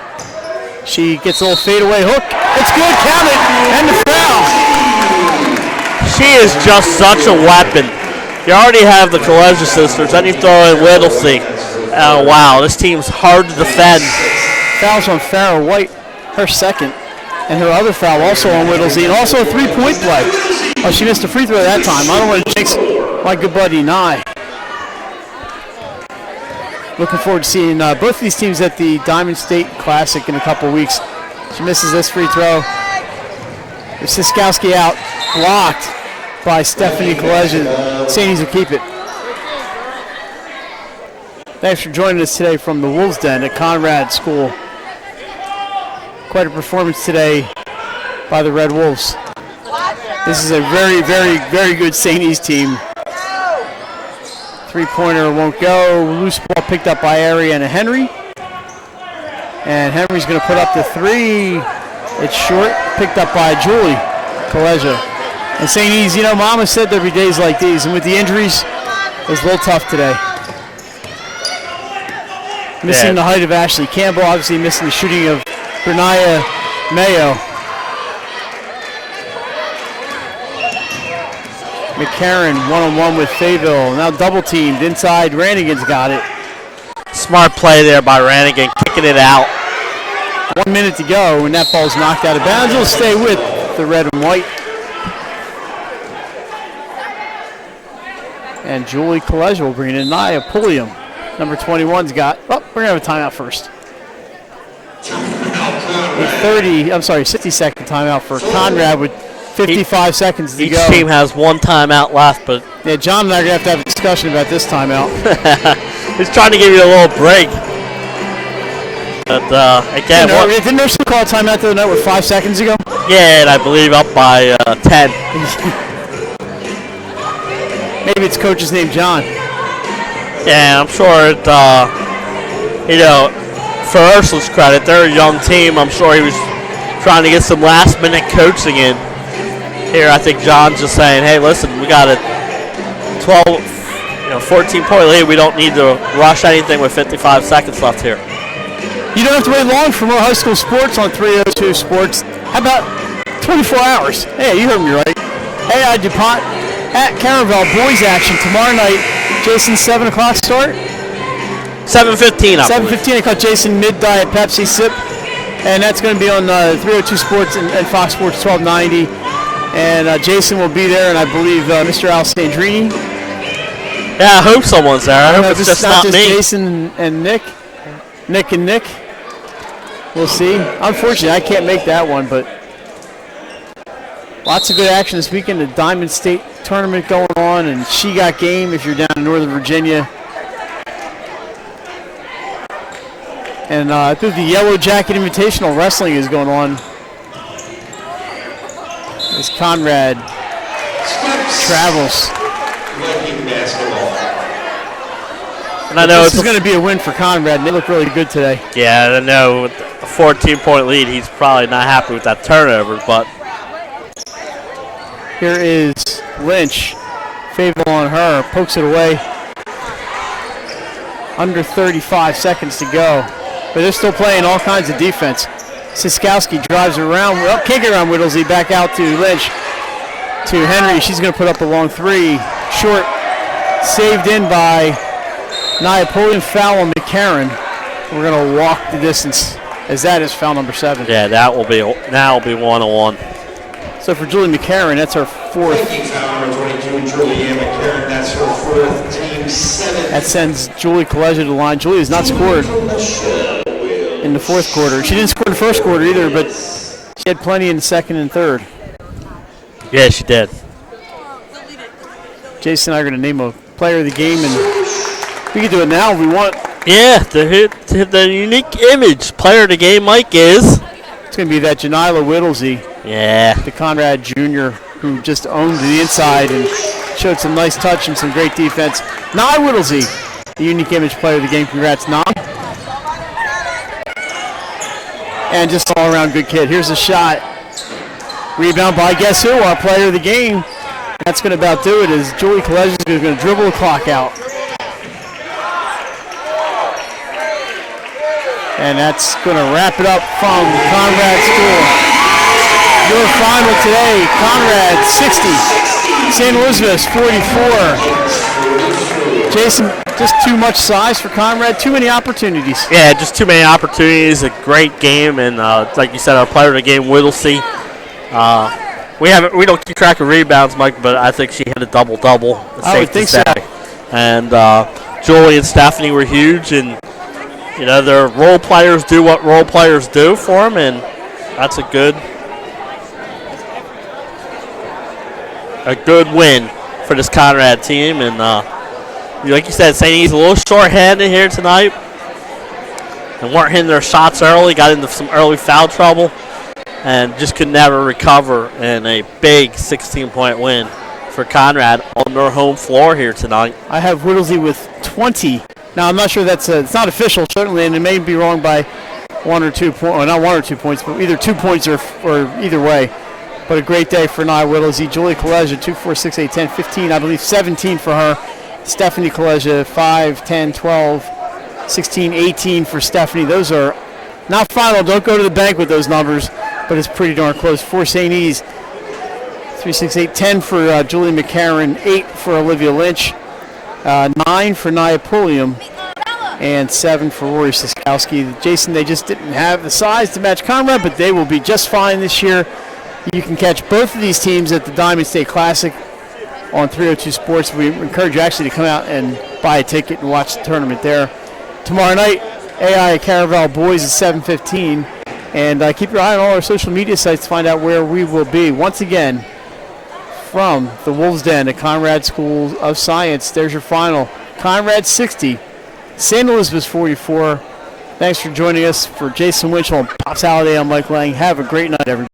She gets a little fadeaway hook. It's good, count it, and the foul. She is just such a weapon. You already have the Galeja sisters, then you throw in Whittlesey. Oh, wow, this team's hard to defend. Fouls on Farrah White, her second. And her other foul also on Whittlesey, and also a 3-point play. Oh, she missed a free throw that time. I don't want to jinx my good buddy Nye. Looking forward to seeing both of these teams at the Diamond State Classic in a couple weeks. She misses this free throw. With Siskowski out, blocked by Stephanie Galeja. St. E's will keep it. Thanks for joining us today from the Wolves' Den at Conrad School. Quite a performance today by the Red Wolves. This is a very, very, very good St. E's team. Three-pointer won't go. Loose ball picked up by Ariana Henry. And Henry's going to put up the 3. It's short, picked up by Julie Galeja. And St. E's, you know, Mama said there'd be days like these, and with the injuries, it was a little tough today. Missing the height of Ashley Campbell, obviously missing the shooting of Bernaya Mayo. McCarron one-on-one with Fayetteville. Now double teamed inside. Rannigan's got it. Smart play there by Rannigan, kicking it out. 1 minute to go, and that ball's knocked out of bounds. It'll stay with the red and white. And Julie Kolej will bring in Naya Pulliam. Number 21's got, we're going to have a timeout first. 60-second timeout for Conrad with 55 seconds to go. Each team has one timeout left, but yeah, John and I are going to have a discussion about this timeout. He's trying to give you a little break. But again, didn't Nursery call a timeout the other night with 5 seconds ago? Yeah, and I believe up by 10. Maybe it's coach's name John. Yeah, I'm sure it, for Ursula's credit, they're a young team. I'm sure he was trying to get some last-minute coaching in. Here, I think John's just saying, hey, listen, we got a 14-point lead. We don't need to rush anything with 55 seconds left here. You don't have to wait long for more high school sports on 302 Sports. How about 24 hours? Hey, you heard me right. AI DuPont at Caravel boys action tomorrow night. Jason, 7 o'clock start? 7:15, 7:15. I caught Jason mid-diet Pepsi sip. And that's going to be on 302 Sports and Fox Sports 1290. And Jason will be there, and I believe Mr. Al Sandrini. Yeah, I hope someone's there. I hope it's just not me. Jason and Nick. Nick and Nick. We'll see. Unfortunately, I can't make that one, but lots of good action this weekend. The Diamond State tournament going on, and She Got Game if you're down in Northern Virginia. And I think the Yellow Jacket Invitational Wrestling is going on. As Conrad travels. And I know this is going to be a win for Conrad, and they look really good today. Yeah, I know with a 14-point lead, he's probably not happy with that turnover, but here is Lynch. Favor on her, pokes it away. Under 35 seconds to go. But they're still playing all kinds of defense. Siskowski drives around. Well, can't get around Whittlesey. Back out to Lynch. To Henry. She's going to put up a long three. Short. Saved in by Napoleon foul on McCarran. We're going to walk the distance as that is foul number 7. Yeah, that will be 1-on-1. So for Julie McCarran, that's her 4th. Foul number 22, Julianne McCarran. That's her 4th, team 7. That sends Julie Kolej to the line. Julie has not scored in the 4th quarter. She didn't score in the 1st quarter either, but she had plenty in the 2nd and 3rd. Yeah, she did. Jason and I are going to name a player of the game, and we can do it now if we want. Yeah, the unique image player of the game, Mike, is. It's going to be that Janila Whittlesey. Yeah. The Conrad Jr., who just owned the inside and showed some nice touch and some great defense. Nye Whittlesey, the unique image player of the game. Congrats, Nye. And just all around good kid. Here's a shot. Rebound by guess who? Our player of the game. That's going to about do it as Julie Kolej is going to dribble the clock out. And that's going to wrap it up from Conrad School. Your final today, Conrad 60, St. Elizabeth's 44. Jason, just too much size for Conrad, too many opportunities. Yeah, just too many opportunities, a great game, and like you said, our player of the game, Whittlesey. We don't keep track of rebounds, Mike, but I think she had a double-double. I would think so. And Julie and Stephanie were huge, and their role players do what role players do for them, and that's a good win for this Conrad team. And like you said, St. E's a little short-handed here tonight, and weren't hitting their shots early, got into some early foul trouble, and just could never recover in a big 16-point win for Conrad on their home floor here tonight. I have Whittlesey with 20. Now, I'm not sure it's not official, certainly, and it may be wrong by 1 or 2 points, not 1 or 2 points, but either 2 points or either way. But a great day for Nye Whittlesey. Julie Kolej, 2, 4, 6, 8, 10, 15, I believe 17 for her. Stephanie Kolej, 5, 10, 12, 16, 18 for Stephanie. Those are not final. Don't go to the bank with those numbers, but it's pretty darn close. For St. E's, 3, 6, 8, 10 for Julie McCarran, 8 for Olivia Lynch, 9 for Nia Pulliam, and 7 for Rory Siskowski. Jason, they just didn't have the size to match Conrad, but they will be just fine this year. You can catch both of these teams at the Diamond State Classic on 302 Sports. We encourage you actually to come out and buy a ticket and watch the tournament there. Tomorrow night, AI Caraval Boys at 7:15. And keep your eye on all our social media sites to find out where we will be. Once again, from the Wolves Den at Conrad School of Science, there's your final. Conrad 60, St. Elizabeth's 44. Thanks for joining us. For Jason Winchell and Pops Halliday, I'm Mike Lang. Have a great night, everybody.